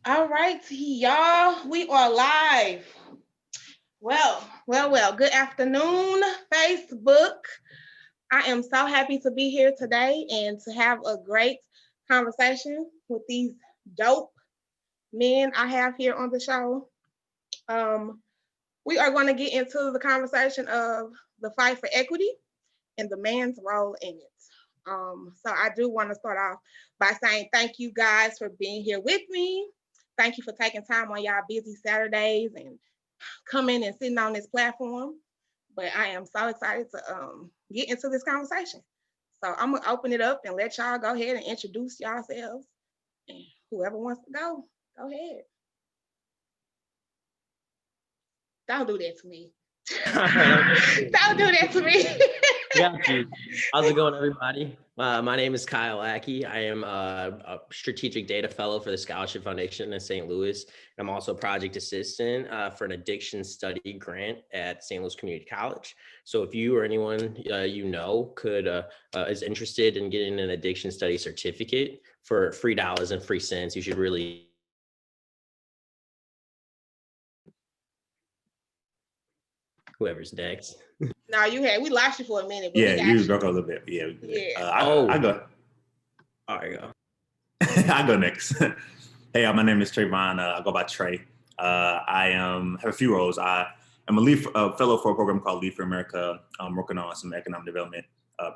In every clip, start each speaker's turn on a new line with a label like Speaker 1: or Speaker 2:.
Speaker 1: All right, y'all, we are live. Well. Good afternoon, Facebook. I am so happy to be here today and to have a great conversation with these dope men I have here on the show. Um, we are going to get into the conversation of the fight for equity and the man's role in it. So I do want to start off by saying thank you guys for being here with me. Thank you for taking time on y'all busy Saturdays and coming and sitting on this platform. But I am so excited to get into this conversation. So I'm gonna open it up and let y'all go ahead and introduce yourselves. And whoever wants to go ahead. Don't do that to me. Don't do that to me.
Speaker 2: Got you. How's it going, everybody? My name is Kyle Ackey. I am a strategic data fellow for the Scholarship Foundation in St. Louis. I'm also a project assistant for an addiction study grant at St. Louis Community College. So if you or anyone could is interested in getting an addiction study certificate for free dollars and free cents, you should really. Whoever's next.
Speaker 1: No, we lost you for a minute. But
Speaker 3: yeah, you broke a little bit. Yeah.
Speaker 2: I
Speaker 3: go.
Speaker 2: All right, go.
Speaker 3: I go next. Hey, my name is Trayvon. I go by Trey. I have a few roles. I am a fellow for a program called Lead for America. I'm working on some economic development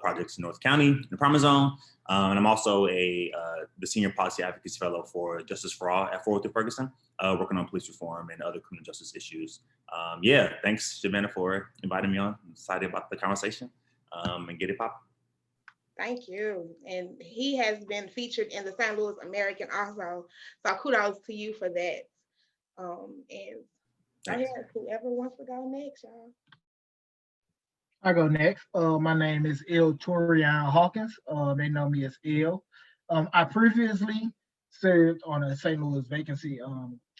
Speaker 3: projects in North County, in the Promise Zone. And I'm also the Senior Policy Advocacy Fellow for Justice for All at Fort Worth Ferguson, working on police reform and other criminal justice issues. Thanks, Savannah, for inviting me on. I'm excited about the conversation and get it popping.
Speaker 1: Thank you. And he has been featured in the St. Louis American also. So kudos to you for that. And go ahead, whoever wants to go next, y'all.
Speaker 4: I go next. My name is Il Torian Hawkins. They know me as Il. I previously served on a St. Louis vacancy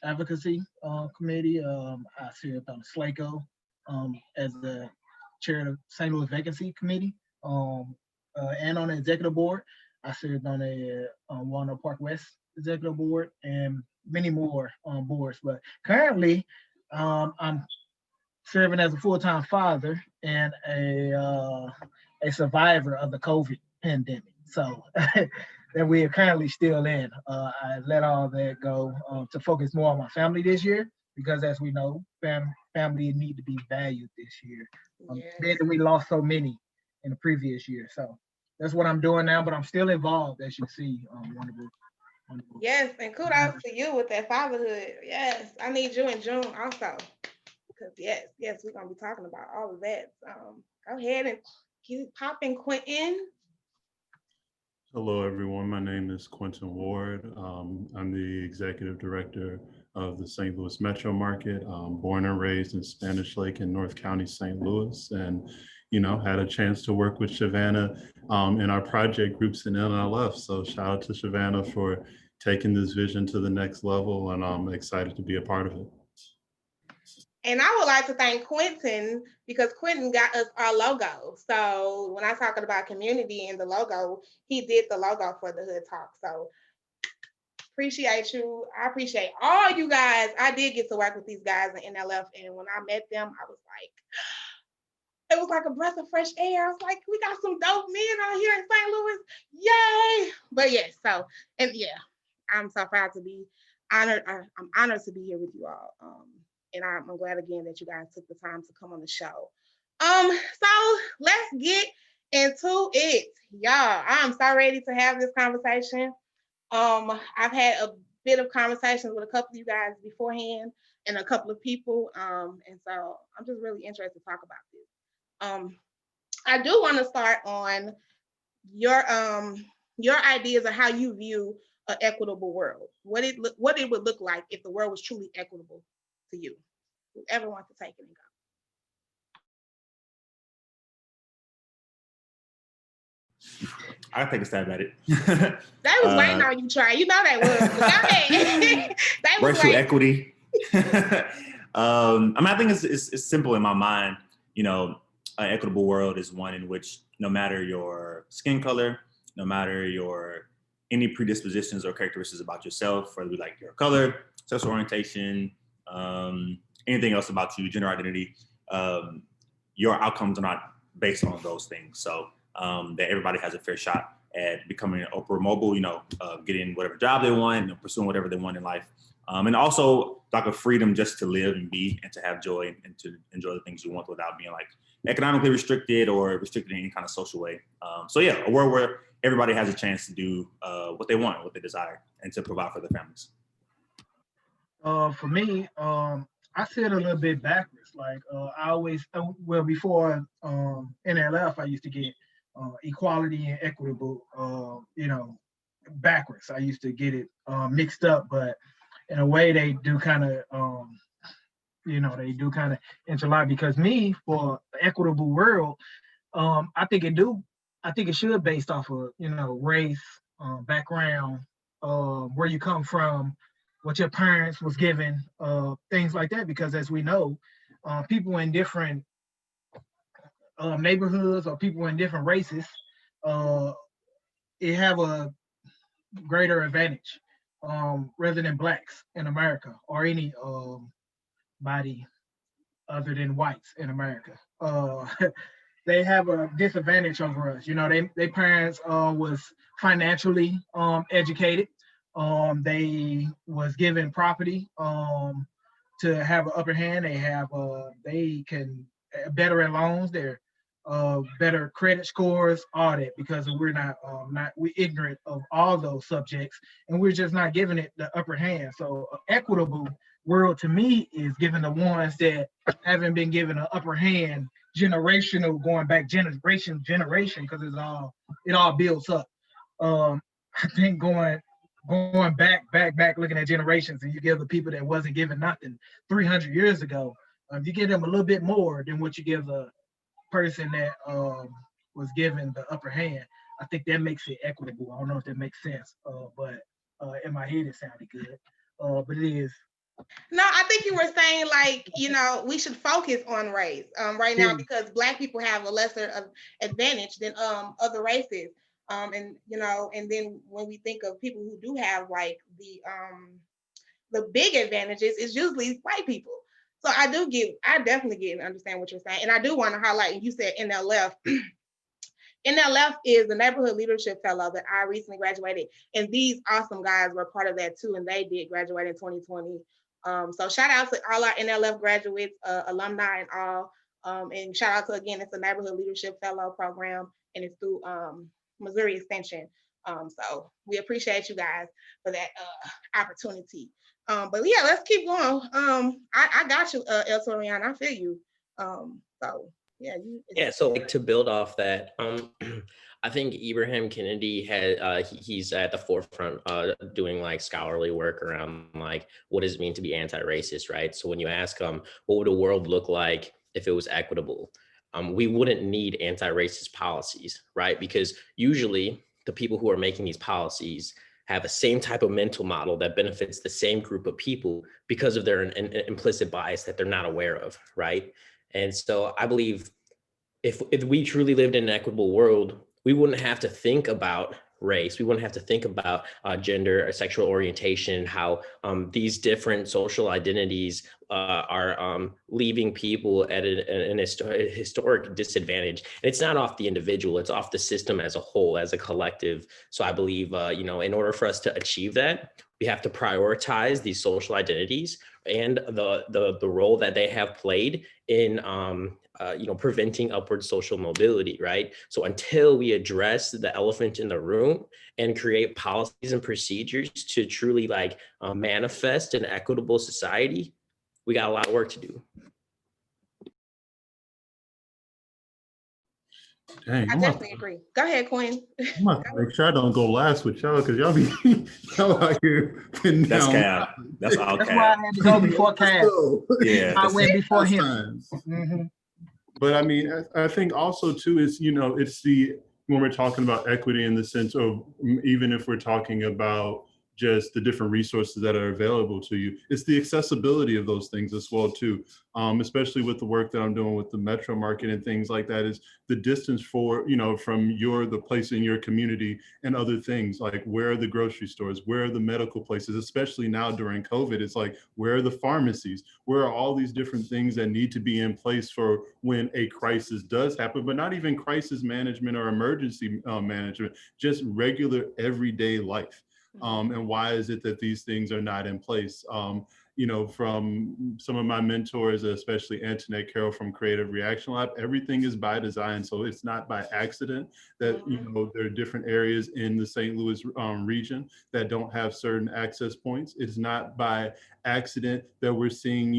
Speaker 4: advocacy committee. I served on SLACO as the chair of the St. Louis vacancy committee. And on the executive board. I served on a Walnut Park West executive board and many more boards. But currently, I'm serving as a full-time father and a survivor of the COVID pandemic. So that we are currently still in. I let all that go to focus more on my family this year because, as we know, family need to be valued this year. Yes. We lost so many in the previous year. So that's what I'm doing now, but I'm still involved, as you see. Wonderful.
Speaker 1: Yes, and kudos to you with that fatherhood. Yes, I need you in June also. Because yes, we're going to be talking about all of that. Go ahead and keep popping, Quentin.
Speaker 5: Hello, everyone. My name is Quentin Ward. I'm the executive director of the St. Louis Metro Market. Born and raised in Spanish Lake in North County, St. Louis, and had a chance to work with Savannah in our project groups in NLF. So shout out to Savannah for taking this vision to the next level, and I'm excited to be a part of it.
Speaker 1: And I would like to thank Quentin because Quentin got us our logo. So when I'm talking about community and the logo, he did the logo for the Hood Talk. So appreciate you. I appreciate all you guys. I did get to work with these guys in NLF, and when I met them, I was like, it was like a breath of fresh air. I was like, we got some dope men out here in St. Louis. Yay! But I'm so proud to be honored. I'm honored to be here with you all. And I'm glad again that you guys took the time to come on the show. So let's get into it. Y'all, I'm so ready to have this conversation. I've had a bit of conversations with a couple of you guys beforehand and a couple of people. And so I'm just really interested to talk about this. I do want to start on your ideas of how you view an equitable world. What it would look like if the world was truly equitable to you. Whoever wants to take it and
Speaker 3: go. I'll take a stab at it.
Speaker 1: They was waiting on you, Trey. You know they was.
Speaker 3: Racial equity. I think it's simple in my mind. An equitable world is one in which no matter your skin color, no matter your any predispositions or characteristics about yourself, whether it be like your color, sexual orientation, anything else about you, gender identity, your outcomes are not based on those things. So that everybody has a fair shot at becoming Oprah mobile, getting whatever job they want and pursuing whatever they want in life. And also like a freedom just to live and be and to have joy and to enjoy the things you want without being like economically restricted or restricted in any kind of social way. So yeah, a world where everybody has a chance to do what they want, what they desire, and to provide for their families.
Speaker 4: For me, I see it a little bit backwards. Like I always, before NLF, I used to get equality and equitable, backwards. I used to get it mixed up, but in a way they do kind of, they do kind of interlock, because me, for the equitable world, I think it should based off of, race, background, where you come from, what your parents was given, things like that. Because as we know, people in different neighborhoods or people in different races, it have a greater advantage rather than blacks in America or any body other than whites in America. They have a disadvantage over us. Their parents was financially educated. They was given property to have an upper hand. They can better at loans. They're better credit scores, all that, because we're we're ignorant of all those subjects, and we're just not giving it the upper hand. So equitable world to me is giving the ones that haven't been given an upper hand, generational, going back generation, because it all builds up. I think going back, looking at generations, and you give the people that wasn't given nothing 300 years ago, you give them a little bit more than what you give the person that was given the upper hand. I think that makes it equitable. I don't know if that makes sense, but in my head it sounded good, but it is.
Speaker 1: No, I think you were saying like, we should focus on race right now, because Black people have a lesser advantage than other races. And then when we think of people who do have like the big advantages, it's usually white people. So I definitely get and understand what you're saying. And I do want to highlight, and you said NLF. NLF is the Neighborhood Leadership Fellow that I recently graduated. And these awesome guys were part of that too. And they did graduate in 2020. So shout out to all our NLF graduates, alumni and all. And shout out to, again, it's a Neighborhood Leadership Fellow program, and it's through Missouri Extension. So we appreciate you guys for that opportunity. But yeah, let's keep going. I got you, El Torian. I feel you. So yeah.
Speaker 2: So like to build off that, I think Ibram Kendi he's at the forefront doing like scholarly work around like what does it mean to be anti-racist, right? So when you ask what would a world look like if it was equitable? We wouldn't need anti-racist policies, right? Because usually the people who are making these policies have the same type of mental model that benefits the same group of people because of their implicit bias that they're not aware of, right? And so I believe if we truly lived in an equitable world, we wouldn't have to think about race. We wouldn't have to think about gender or sexual orientation, how these different social identities are leaving people at an historic disadvantage. And it's not off the individual, it's off the system as a whole, as a collective. So I believe, in order for us to achieve that, we have to prioritize these social identities and the role that they have played in preventing upward social mobility, right? So until we address the elephant in the room and create policies and procedures to truly manifest an equitable society, we got a lot of work to do.
Speaker 5: Dang,
Speaker 1: I definitely agree. Go ahead, Quinn.
Speaker 5: I'm gonna make sure I don't go last with y'all, because y'all out here putting
Speaker 3: That's
Speaker 5: down.
Speaker 3: Cap. That's all
Speaker 4: That's
Speaker 3: Cap.
Speaker 4: why I had to go before Cass.
Speaker 3: Yeah.
Speaker 4: I went before him.
Speaker 5: Mm-hmm. But I mean, I think also too is, it's when we're talking about equity in the sense of, even if we're talking about just the different resources that are available to you. It's the accessibility of those things as well too, especially with the work that I'm doing with the metro market and things like that, is the distance for, from the place in your community and other things, like where are the grocery stores, where are the medical places, especially now during COVID, it's like, where are the pharmacies, where are all these different things that need to be in place for when a crisis does happen, but not even crisis management or emergency management, just regular everyday life. And why is it that these things are not in place? From some of my mentors, especially Antoinette Carroll from Creative Reaction Lab, everything is by design. So it's not by accident that, there are different areas in the St. Louis region that don't have certain access points. It's not by accident that we're seeing,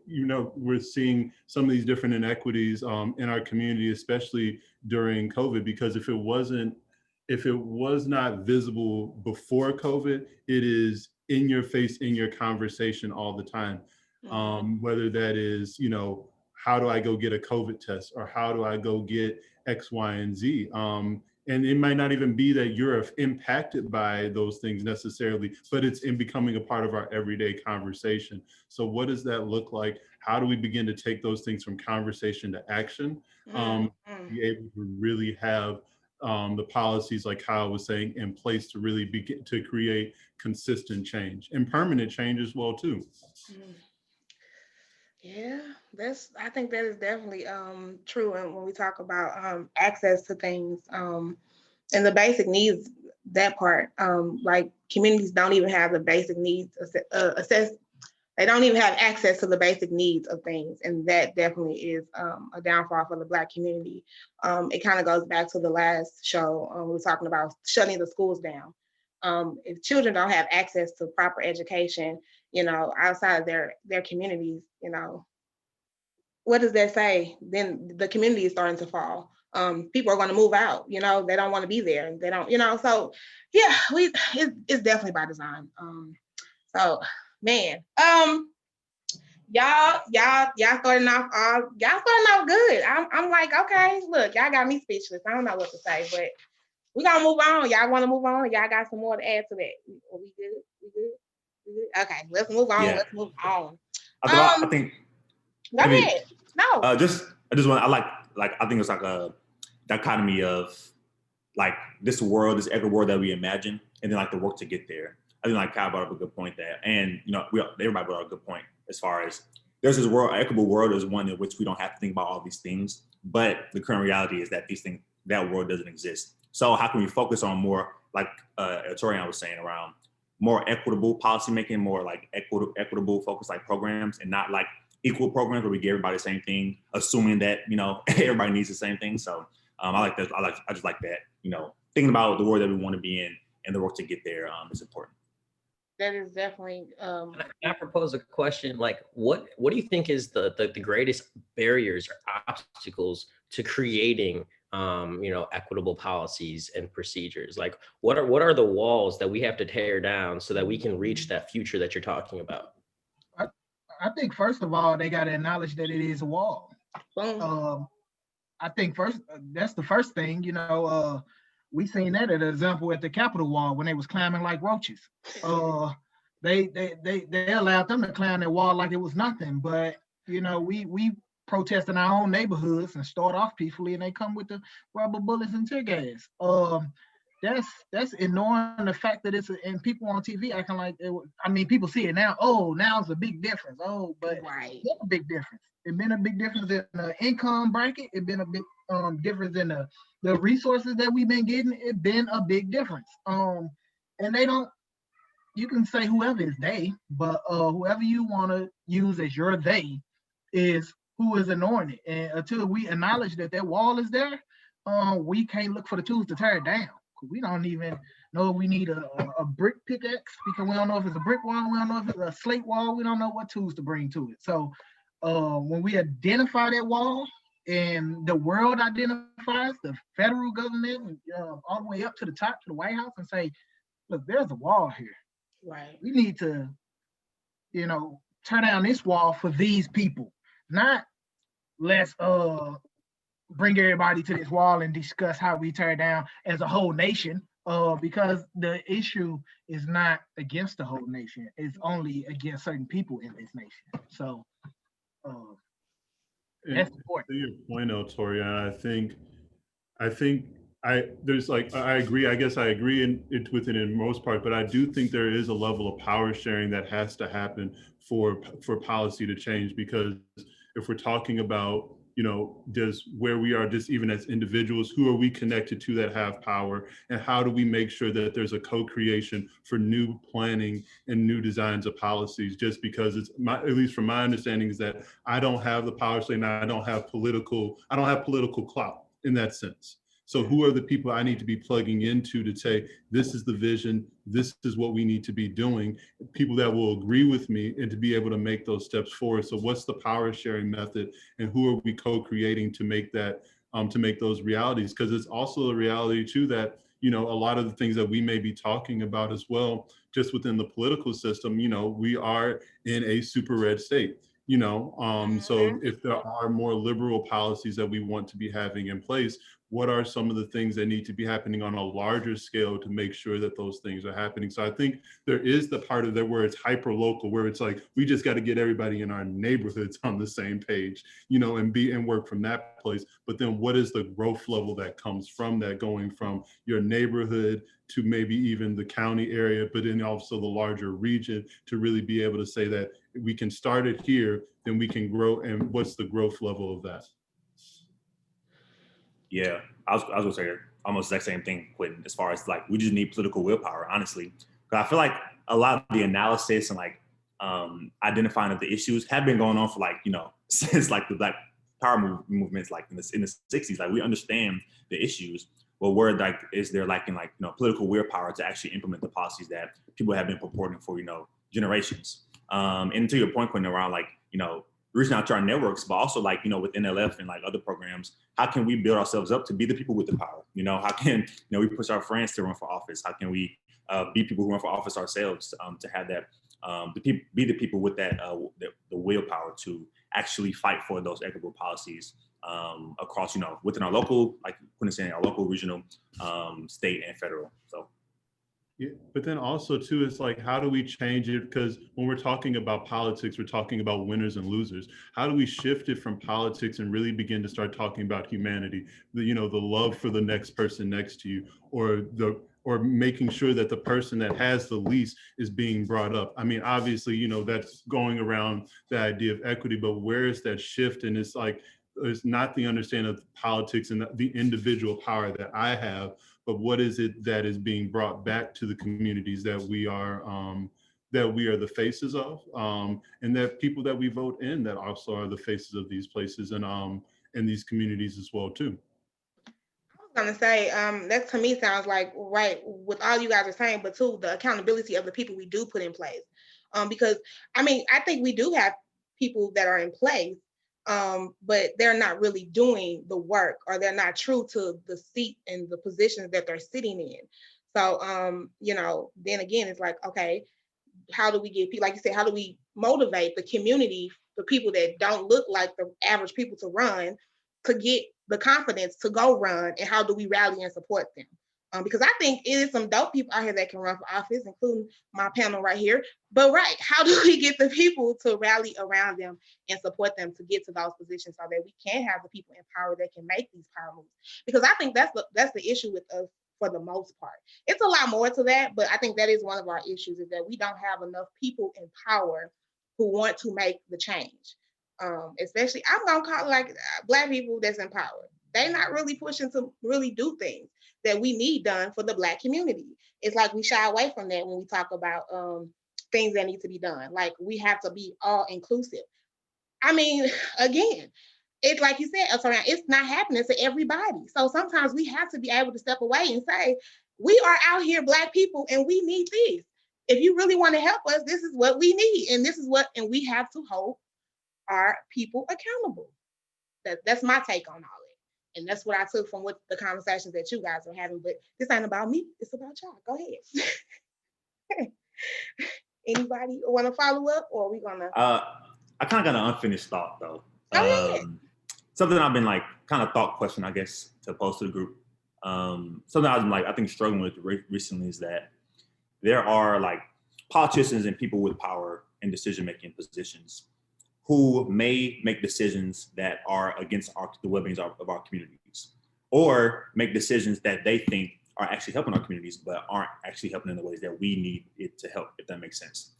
Speaker 5: we're seeing some of these different inequities in our community, especially during COVID, because if it was not visible before COVID, it is in your face, in your conversation all the time. Whether that is, how do I go get a COVID test, or how do I go get X, Y, and Z? And it might not even be that you're impacted by those things necessarily, but it's in becoming a part of our everyday conversation. So what does that look like? How do we begin to take those things from conversation to action? Be able to really have the policies, like Kyle was saying, in place to really begin to create consistent change and permanent change as well too.
Speaker 1: Yeah, I think that is definitely true. And when we talk about access to things and the basic needs, that part, like communities don't even have the basic needs assessed. They don't even have access to the basic needs of things. And that definitely is a downfall for the Black community. It kind of goes back to the last show. We were talking about shutting the schools down. If children don't have access to proper education, outside of their communities, what does that say? Then the community is starting to fall. People are going to move out, they don't want to be there. They don't, so yeah, it's definitely by design. So man, y'all starting off good. I'm like, okay, look, y'all got me speechless. I don't know what to say, but we gonna move on. Y'all want to move on? Y'all got some more to add to that? We good? Okay, let's move on.
Speaker 3: Yeah.
Speaker 1: Let's move on.
Speaker 3: I think.
Speaker 1: Go ahead. No.
Speaker 3: I just want. I think it's like a dichotomy of like this every world that we imagine, and then like the work to get there. I think like Kyle brought up a good point there, and everybody brought up a good point as far as there's this world, equitable world is one in which we don't have to think about all these things, but the current reality is that that world doesn't exist. So how can we focus on more, like Torian was saying, around more equitable policymaking, more like equitable focus like programs, and not like equal programs where we give everybody the same thing, assuming that everybody needs the same thing. So I like that. I just like that. Thinking about the world that we want to be in and the work to get there is important.
Speaker 1: That is definitely.
Speaker 2: Can I propose a question? Like, what do you think is the greatest barriers or obstacles to creating, equitable policies and procedures? Like, what are the walls that we have to tear down so that we can reach that future that you're talking about?
Speaker 4: I think first of all, they got to acknowledge that it is a wall. I think that's the first thing. We seen that as an example at the Capitol wall when they was climbing like roaches. They allowed them to climb that wall like it was nothing. But we protest in our own neighborhoods and start off peacefully, and they come with the rubber bullets and tear gas. That's ignoring the fact that and people on TV acting like people see it now. Oh, now it's a big difference. Oh, but
Speaker 1: right.
Speaker 4: It's a big difference. It's been a big difference in the income bracket. It's been a big difference in the resources that we've been getting. It's been a big difference. And you can say whoever is they, but whoever you want to use as your they is who is anointed. And until we acknowledge that wall is there, we can't look for the tools to tear it down. We don't even know we need a brick pickaxe, because we don't know if it's a brick wall, we don't know if it's a slate wall, we don't know what tools to bring to it. So when we identify that wall, and the world identifies, the federal government, all the way up to the top, to the White House, and say, look, there's a wall here.
Speaker 1: Right.
Speaker 4: We need to, tear down this wall for these people. Not let's bring everybody to this wall and discuss how we tear down as a whole nation. because the issue is not against the whole nation. It's only against certain people in this nation. So
Speaker 5: And
Speaker 4: that's
Speaker 5: to
Speaker 4: important.
Speaker 5: your point, El Torian, I think there's like I agree. I guess I agree with it in most part, but I do think there is a level of power sharing that has to happen for policy to change. Because if we're talking about, you know, does where we are just even as individuals, who are we connected to that have power, and how do we make sure that there's a co-creation for new planning and new designs of policies? Just because it's at least from my understanding, is that I don't have the power, and I don't have political clout in that sense. So who are the people I need to be plugging into to say, this is the vision, this is what we need to be doing, people that will agree with me, and to be able to make those steps forward. So what's the power sharing method, and who are we co-creating to make that, to make those realities? Because it's also a reality too that, you know, a lot of the things that we may be talking about as well, just within the political system, you know, we are in a super red state. You know, so if there are more liberal policies that we want to be having in place, what are some of the things that need to be happening on a larger scale to make sure that those things are happening? So I think there is the part of that where it's hyper local, where it's like, we just got to get everybody in our neighborhoods on the same page, you know, and work from that place. But then what is the growth level that comes from that, going from your neighborhood to maybe even the county area, but then also the larger region, to really be able to say that we can start it here, then we can grow. And what's the growth level of that?
Speaker 3: Yeah, I was gonna say almost the exact same thing, Quentin, as far as like, we just need political willpower, honestly. Because I feel like a lot of the analysis and like identifying of the issues have been going on for like, you know, since like the Black Power movements, like in the 60s. Like, we understand the issues, but where like is there lacking like, you know, political willpower to actually implement the policies that people have been purporting for, you know, generations. And to your point, Quentin, around like, you know, reaching out to our networks, but also like, you know, with NLF and like other programs, how can we build ourselves up to be the people with the power? You know, how can, you know, we push our friends to run for office? How can we be people who run for office ourselves, to have that, be the people with that, the willpower to actually fight for those equitable policies across, you know, within our local, like Quentin saying, our local, regional, state, and federal. So.
Speaker 5: Yeah, but then also too, it's like, how do we change it? Because when we're talking about politics, we're talking about winners and losers. How do we shift it from politics and really begin to start talking about humanity? You know, the love for the next person next to you, or making sure that the person that has the least is being brought up. I mean, obviously, you know, that's going around the idea of equity, but where is that shift? And it's like, it's not the understanding of politics and the individual power that I have, but what is it that is being brought back to the communities that we are the faces of, and that people that we vote in that also are the faces of these places and these communities as well too.
Speaker 1: I was gonna say, that to me sounds like right with all you guys are saying, but too the accountability of the people we do put in place. Because I mean, I think we do have people that are in place, but they're not really doing the work, or they're not true to the seat and the positions that they're sitting in. So, you know, then again, it's like, okay, how do we get people, like you said, how do we motivate the community, the people that don't look like the average people to run, to get the confidence to go run, and how do we rally and support them? Because I think it is some dope people out here that can run for office, including my panel right here. But right, how do we get the people to rally around them and support them to get to those positions, so that we can have the people in power that can make these power moves? Because I think that's the issue with us for the most part. It's a lot more to that, but I think that is one of our issues, is that we don't have enough people in power who want to make the change. Especially, I'm gonna call it like Black people that's in power. They're not really pushing to really do things that we need done for the Black community. It's like we shy away from that when we talk about things that need to be done. Like, we have to be all inclusive. I mean, again, it's like you said, it's not happening to everybody. So sometimes we have to be able to step away and say, we are out here, Black people, and we need this. If you really want to help us, this is what we need. And and we have to hold our people accountable. That's my take on all it. And that's what I took from what the conversations that you guys are having. But this ain't about me, it's about y'all. Go ahead. Anybody want to follow up, or are we gonna?
Speaker 3: I kind of got an unfinished thought though.
Speaker 1: Oh, yeah.
Speaker 3: Something I've been like kind of thought question, I guess, to pose to the group. Something I think struggling with recently is that there are like politicians and people with power and decision-making positions who may make decisions that are against the well-being of our communities, or make decisions that they think are actually helping our communities, but aren't actually helping in the ways that we need it to help, if that makes sense.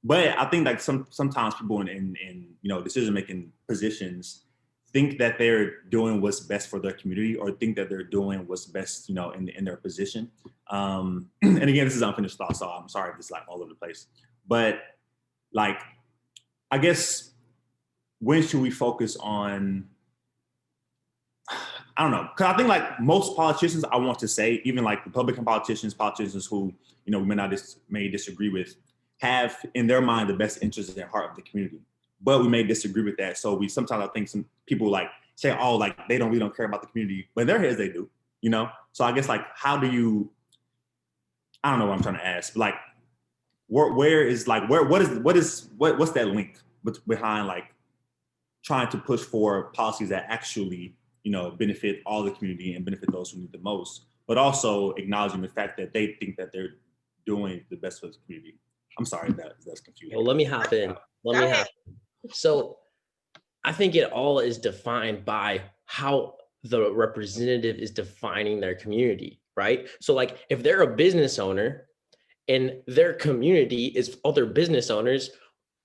Speaker 3: But I think like sometimes people in decision-making positions think that they're doing what's best for their community, or think that they're doing what's best, in their position. And again, this is unfinished thought, so I'm sorry if it's like all over the place. But like, I guess, when should we focus on, I don't know, because I think like most politicians, I want to say, even like Republican politicians who, we may disagree with, have in their mind the best interests in their heart of the community. But we may disagree with that. So sometimes I think some people like say, oh, like they really don't care about the community, but in their heads they do, So I guess like, how do you, I don't know what I'm trying to ask, but like, what's that link behind like trying to push for policies that actually, benefit all the community and benefit those who need the most, but also acknowledging the fact that they think that they're doing the best for the community. I'm sorry if that's confusing.
Speaker 2: Well, let me hop in. So I think it all is defined by how the representative is defining their community, right? So like if they're a business owner and their community is other business owners,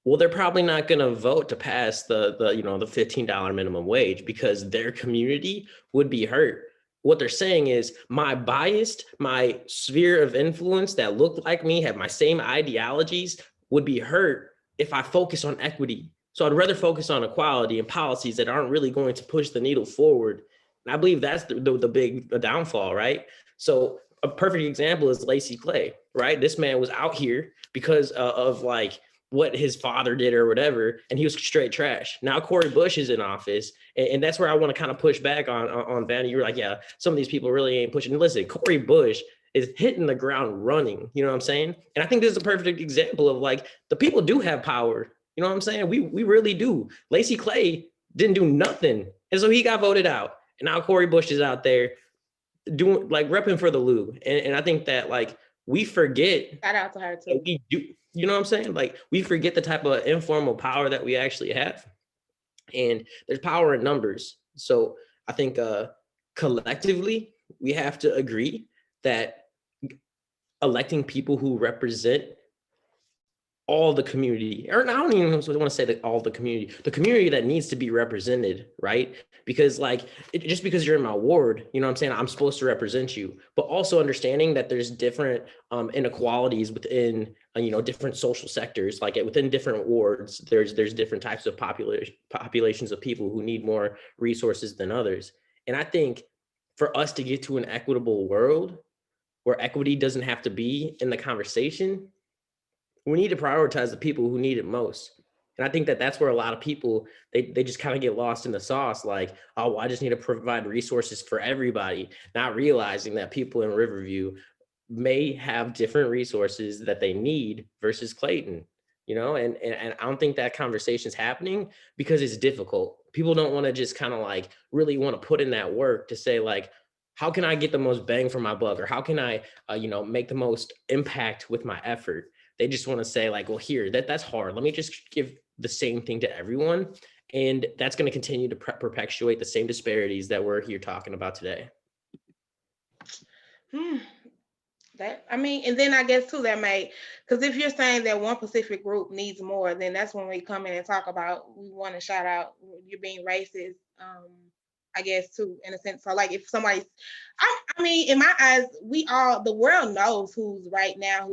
Speaker 2: well, they're probably not going to vote to pass the $15 minimum wage because their community would be hurt. What they're saying is my sphere of influence that look like me, have my same ideologies, would be hurt if I focus on equity. So I'd rather focus on equality and policies that aren't really going to push the needle forward. And I believe that's the big downfall, right? So a perfect example is Lacy Clay, right? This man was out here because of like what his father did or whatever, and he was straight trash. Now Cori Bush is in office, and that's where I want to kind of push back on Vanny. You were like, yeah, some of these people really ain't pushing. Listen, Cori Bush is hitting the ground running, you know what I'm saying? And I think this is a perfect example of like, the people do have power. You know what I'm saying? We really do. Lacy Clay didn't do nothing. And so he got voted out. And now Cori Bush is out there doing like repping for the Lou. And I think that like we forget.
Speaker 1: Shout out to her too.
Speaker 2: We do, you know what I'm saying? Like we forget the type of informal power that we actually have. And there's power in numbers. So I think collectively, we have to agree that electing people who represent all the community, or I don't even want to say that all the community that needs to be represented, right? Because like, just because you're in my ward, you know what I'm saying? I'm supposed to represent you, but also understanding that there's different inequalities within, different social sectors, like within different wards, there's different types of populations of people who need more resources than others. And I think for us to get to an equitable world where equity doesn't have to be in the conversation, we need to prioritize the people who need it most. And I think that that's where a lot of people, they just kind of get lost in the sauce. Like, oh, well, I just need to provide resources for everybody, not realizing that people in Riverview may have different resources that they need versus Clayton, and I don't think that conversation is happening because it's difficult. People don't want to just kind of like really want to put in that work to say like, how can I get the most bang for my buck? Or how can I, make the most impact with my effort? They just want to say like, well, here, that's hard. Let me just give the same thing to everyone. And that's going to continue to perpetuate the same disparities that we're here talking about today.
Speaker 1: And then I guess too, because if you're saying that one specific group needs more, then that's when we come in and talk about, we want to shout out, you're being racist. I guess too, in a sense. So like if somebody's, in my eyes, the world knows who's right now,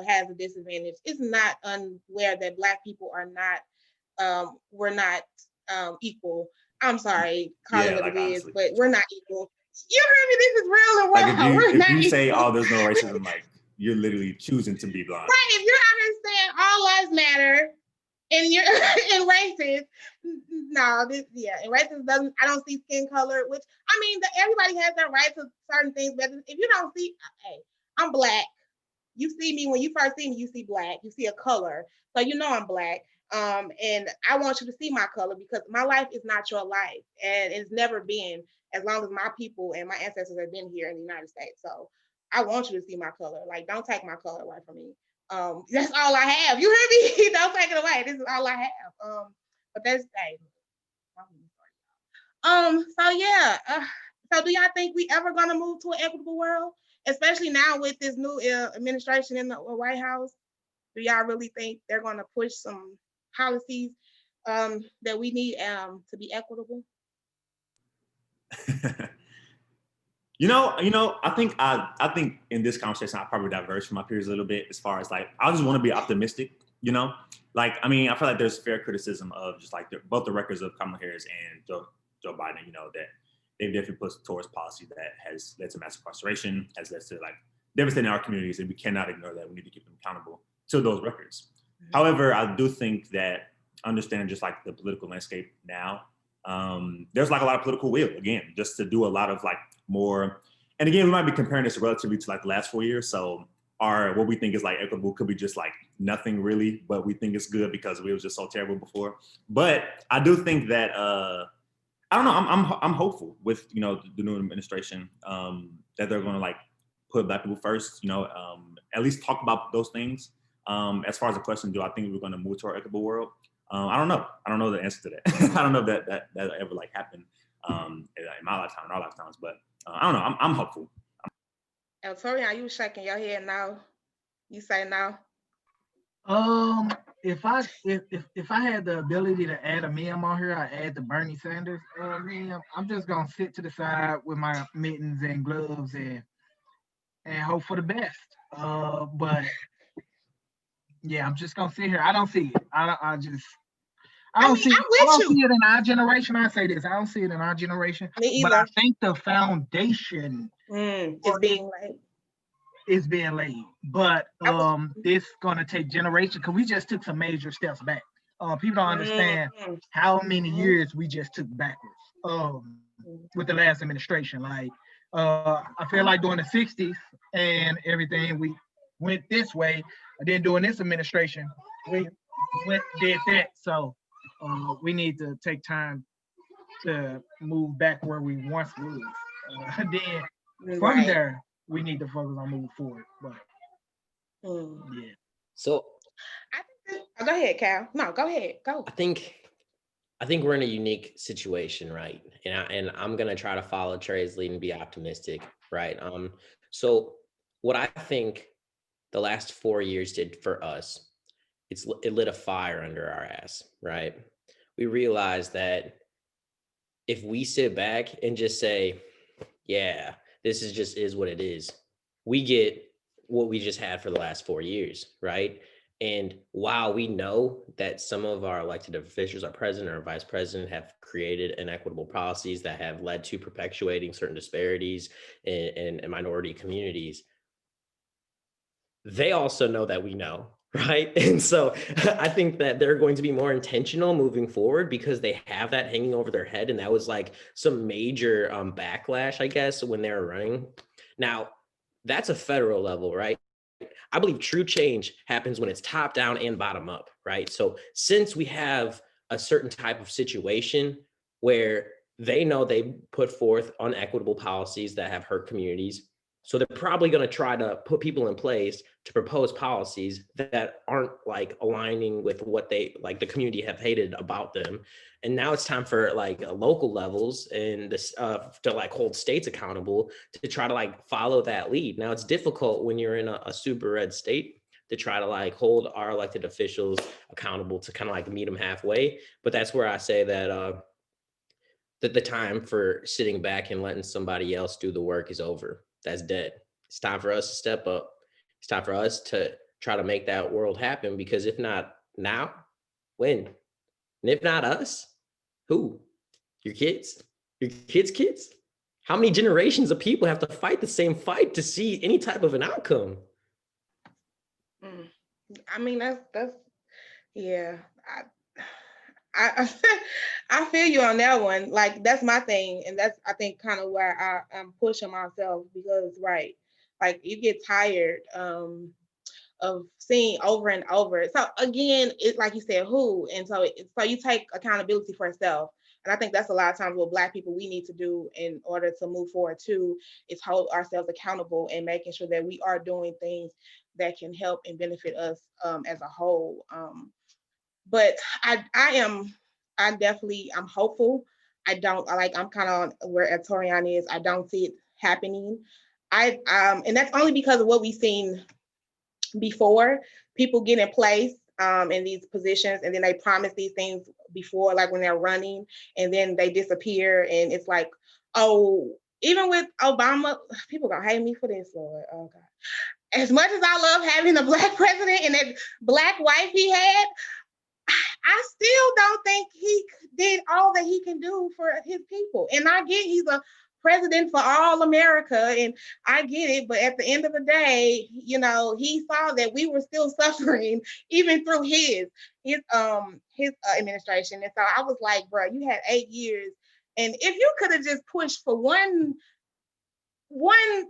Speaker 1: has a disadvantage. It's not unaware that Black people are not, we're not equal. I'm sorry, call it what it is, but we're not equal. You heard me, this is real and
Speaker 3: like if you say, oh, there's no racism, like you're literally choosing to be blind.
Speaker 1: Right, if you're out here saying all lives matter, and you're in racist, and racist doesn't, I don't see skin color, which, everybody has their right to certain things, but if you don't see, hey, I'm Black. You see me, when you first see me, you see Black, you see a color, so I'm Black, and I want you to see my color because my life is not your life, and it's never been, as long as my people and my ancestors have been here in the United States. So I want you to see my color. Like, don't take my color away from me. That's all I have. You hear me? Don't take it away. This is all I have. But that's hey. So yeah. So do y'all think we ever gonna move to an equitable world, especially now with this new administration in the White House? Do y'all really think they're gonna push some policies that we need to be equitable?
Speaker 3: I think in this conversation, I probably diverge from my peers a little bit as far as like, I just want to be optimistic, like, I mean, I feel like there's fair criticism of just like both the records of Kamala Harris and Joe Biden, that they've definitely put towards policy that has led to mass incarceration, has led to like devastating our communities, and we cannot ignore that. We need to keep them accountable to those records. Mm-hmm. However, I do think that understanding just like the political landscape now, there's like a lot of political will, again, just to do a lot of like more, and again, we might be comparing this relatively to like the last 4 years. So what we think is like equitable could be just like nothing really, but we think it's good because we was just so terrible before. But I do think that, I don't know, I'm hopeful with, the new administration, that they're going to like put Black people first, at least talk about those things. As far as the question, do I think we're going to move to our equitable world? I don't know. I don't know the answer to that. I don't know if that ever like happened in my lifetime, in our lifetimes, but I don't know. I'm hopeful.
Speaker 1: Torian, you shaking your head now. You say no.
Speaker 4: If I had the ability to add a meme on here, I'd add the Bernie Sanders meme. I'm just gonna sit to the side with my mittens and gloves and hope for the best. But yeah, I'm just gonna sit here. I don't see it. I don't see it in our generation. I say this. I don't see it in our generation. But I think the foundation is being laid. But it's gonna take generations because we just took some major steps back. People don't understand how many years we just took backwards with the last administration. Like I feel like during the 60s and everything, we went this way. And then during this administration, we did that. So we need to take time to move back where we once was. Then from there, we need to focus on moving forward. But yeah.
Speaker 2: So
Speaker 1: go ahead, Cal. No, go ahead. Go.
Speaker 2: I think we're in a unique situation, right? And I'm gonna try to follow Trey's lead and be optimistic, right? So what I think the last 4 years did for us, it lit a fire under our ass, right? We realized that if we sit back and just say, yeah, this is what it is, we get what we just had for the last 4 years, right? And while we know that some of our elected officials, our president or vice president, have created inequitable policies that have led to perpetuating certain disparities in minority communities, they also know that we know, right? And so I think that they're going to be more intentional moving forward because they have that hanging over their head. And that was like some major backlash, I guess, when they were running. Now, that's a federal level, right? I believe true change happens when it's top down and bottom up, right? So since we have a certain type of situation where they know they put forth unequitable policies that have hurt communities, so they're probably going to try to put people in place to propose policies that aren't like aligning with what they like the community have hated about them. And now it's time for like local levels and this to like hold states accountable to try to like follow that lead. Now it's difficult when you're in a super red state to try to like hold our elected officials accountable to kind of like meet them halfway. But that's where I say that that the time for sitting back and letting somebody else do the work is over. That's dead. It's time for us to step up. It's time for us to try to make that world happen, because if not now, when? And if not us, who? Your kids? Your kids' kids? How many generations of people have to fight the same fight to see any type of an outcome?
Speaker 1: I mean, that's yeah. I feel you on that one. Like, that's my thing, and that's I think kind of where I'm pushing myself, because right, like you get tired of seeing over and over. So again, it's like you said, who, and so you take accountability for yourself. And I think that's a lot of times what Black people we need to do in order to move forward too, is hold ourselves accountable and making sure that we are doing things that can help and benefit us as a whole. But I'm hopeful. I'm kind of where Torian is. I don't see it happening. And that's only because of what we've seen before. People get in place in these positions, and then they promise these things before, like when they're running, and then they disappear. And it's like, oh, even with Obama, people gonna hate me for this, Lord. Oh God. As much as I love having a Black president and that Black wife he had, I still don't think he did all that he can do for his people. And I get he's a president for all America, and I get it. But at the end of the day, you know, he saw that we were still suffering even through his administration. And so I was like, bro, you had 8 years, and if you could have just pushed for one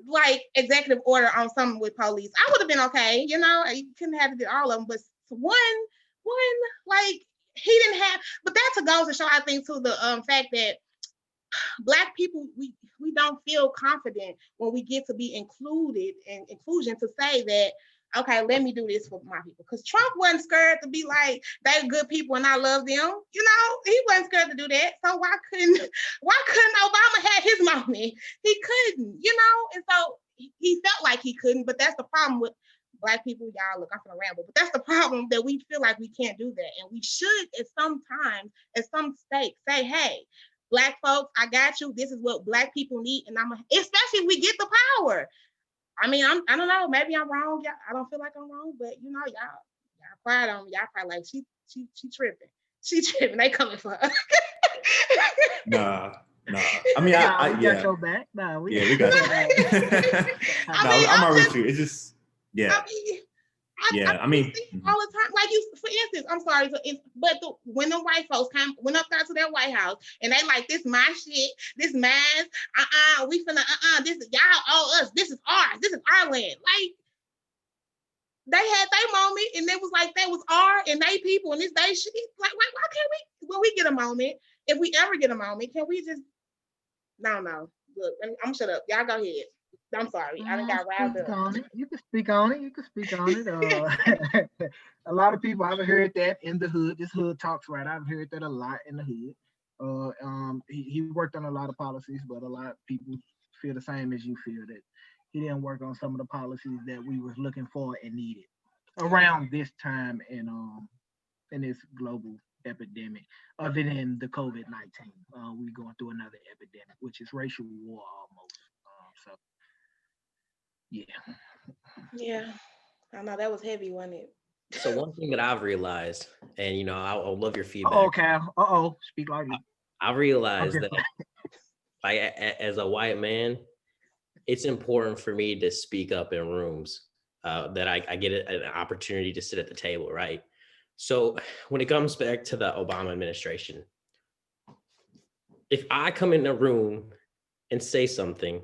Speaker 1: like executive order on something with police, I would have been okay. You know, you couldn't have to do all of them, but one like he didn't have. But that goes to show, I think, to the fact that Black people, we don't feel confident when we get to be included, and inclusion to say that, okay, let me do this for my people. Because Trump wasn't scared to be like, they're good people and I love them. You know, he wasn't scared to do that. So why couldn't Obama have his moment? He couldn't, you know? And so he felt like he couldn't, but that's the problem with Black people. Y'all, look, I'm gonna ramble, but that's the problem, that we feel like we can't do that. And we should at some stake say, hey, Black folks, I got you. This is what Black people need. And especially if we get the power. I mean, I don't know. Maybe I'm wrong. Yeah, I don't feel like I'm wrong, but you know, y'all quiet on me. Y'all probably like, she tripping. She tripping. They coming for her.
Speaker 3: Nah. I mean, we
Speaker 4: got your back.
Speaker 3: We got your back. I'm already with you. It's just, yeah. I mean,
Speaker 1: all the time, like you, for instance, I'm sorry, but when the white folks went up there to that White House and they like, this my shit, this mine, we finna, this is y'all owe us, this is ours, this is our land. Like, they had their moment, and it was like that was our and they people, and this they shit. Like, why can't we? When we get a moment, if we ever get a moment, can we just? No. Look, I'm gonna shut up. Y'all go ahead. I'm sorry. I done got riled up.
Speaker 4: You can speak on it. A lot of people, I've heard that in the hood. This hood talks right. I've heard that a lot in the hood. He worked on a lot of policies, but a lot of people feel the same as you feel, that he didn't work on some of the policies that we was looking for and needed around this time in this global epidemic. Other than the COVID-19, we're going through another epidemic, which is racial war almost. So.
Speaker 1: Yeah, I know that was heavy, wasn't it?
Speaker 2: So one thing that I've realized, and you know, I love your feedback.
Speaker 4: Oh, Cal. Speak loudly.
Speaker 2: I realized that, like, as a white man, it's important for me to speak up in rooms that I get an opportunity to sit at the table, right? So when it comes back to the Obama administration, if I come in a room and say something,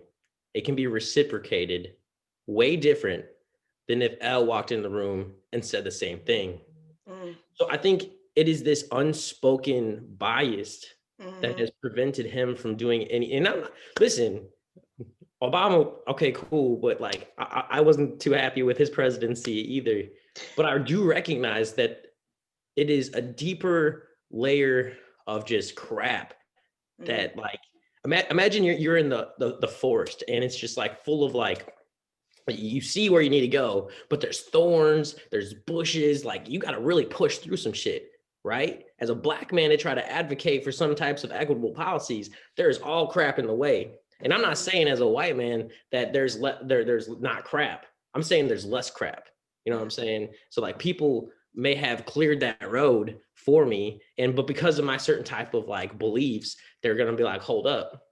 Speaker 2: it can be reciprocated way different than if Elle walked in the room and said the same thing. So I think it is this unspoken bias that has prevented him from doing any. And listen, Obama, okay, cool, but like I wasn't too happy with his presidency either. But I do recognize that it is a deeper layer of just crap that, like, imagine you're in the forest and it's just like full of, like, you see where you need to go, but there's thorns, there's bushes, like you got to really push through some shit, right? As a Black man to try to advocate for some types of equitable policies, there's all crap in the way. And I'm not saying as a white man that there's not crap. I'm saying there's less crap. You know what I'm saying? So like people may have cleared that road for me, but because of my certain type of like beliefs, they're going to be like, hold up.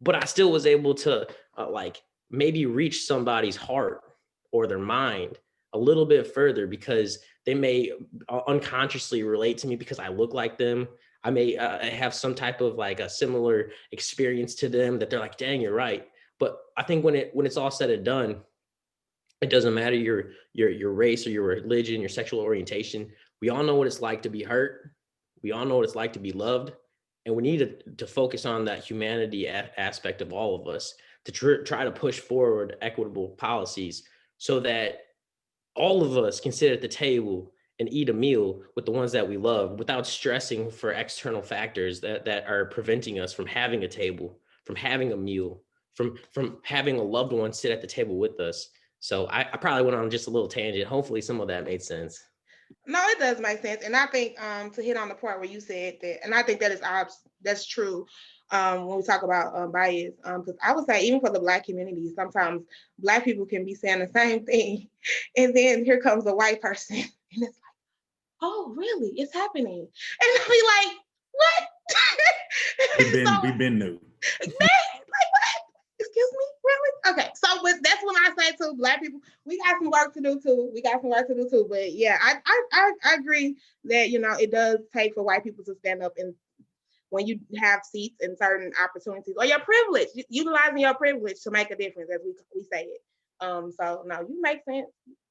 Speaker 2: But I still was able to like maybe reach somebody's heart or their mind a little bit further, because they may unconsciously relate to me because I look like them. I may have some type of like a similar experience to them that they're like, dang, you're right. But I think when it's all said and done, it doesn't matter your race or your religion, your sexual orientation. We all know what it's like to be hurt. We all know what it's like to be loved. And we need to focus on that humanity aspect of all of us to try to push forward equitable policies so that all of us can sit at the table and eat a meal with the ones that we love without stressing for external factors that are preventing us from having a table, from having a meal, from having a loved one sit at the table with us. So I probably went on just a little tangent. Hopefully some of that made sense.
Speaker 1: No, it does make sense. And I think to hit on the part where you said that, and I think that is that's true when we talk about bias. Because I would say even for the Black community, sometimes Black people can be saying the same thing. And then here comes a white person and it's like, oh, really? It's happening. And I'll be like, what?
Speaker 3: We've been new.
Speaker 1: Man, like what? Excuse me, really? Okay, so but that's when I say to Black people, we got some work to do too. But yeah, I agree that it does take for white people to stand up and when you have seats and certain opportunities or your privilege, utilizing your privilege to make a difference, as we say it. So no, you make sense.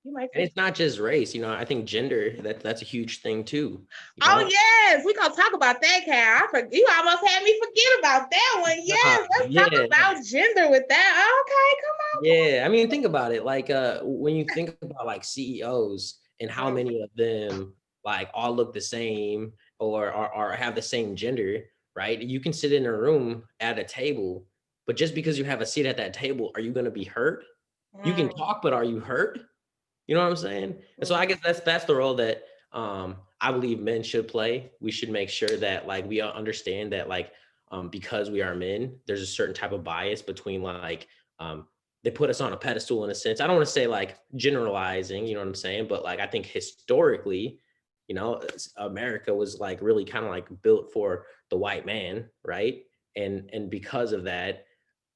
Speaker 2: And it's not just race, I think gender, that's a huge thing too.
Speaker 1: Oh yes, we're gonna talk about that, Cal. You almost had me forget about that one. Yes, let's talk about gender with that. Okay, come on.
Speaker 2: Yeah, I mean, think about it. Like when you think about like CEOs and how many of them like all look the same or have the same gender, right? You can sit in a room at a table, but just because you have a seat at that table, are you gonna be hurt? You can talk, but are you hurt? You know what I'm saying? And so I guess that's the role that I believe men should play. We should make sure that like we understand that like because we are men, there's a certain type of bias between like they put us on a pedestal in a sense. I don't want to say like generalizing, you know what I'm saying? But like I think historically, America was like really kind of like built for the white man, right? And because of that,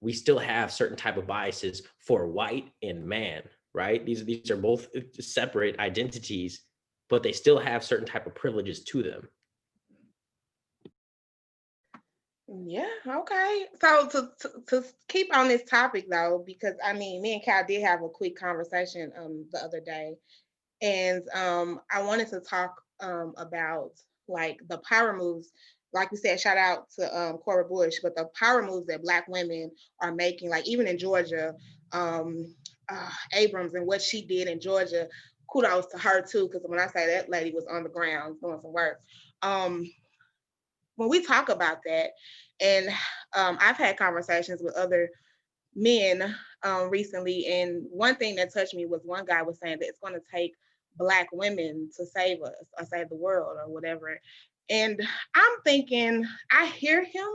Speaker 2: we still have certain type of biases for white and man, right? These are both separate identities, but they still have certain type of privileges to them.
Speaker 1: Yeah, okay. So to keep on this topic though, because I mean, me and Cal did have a quick conversation the other day, and I wanted to talk about like the power moves. Like we said, shout out to Cora Bush, but the power moves that Black women are making, like even in Georgia, Abrams and what she did in Georgia, kudos to her too, because when I say that lady was on the ground doing some work. When we talk about that, and I've had conversations with other men recently, and one thing that touched me was one guy was saying that it's going to take Black women to save us or save the world or whatever. And I'm thinking, I hear him,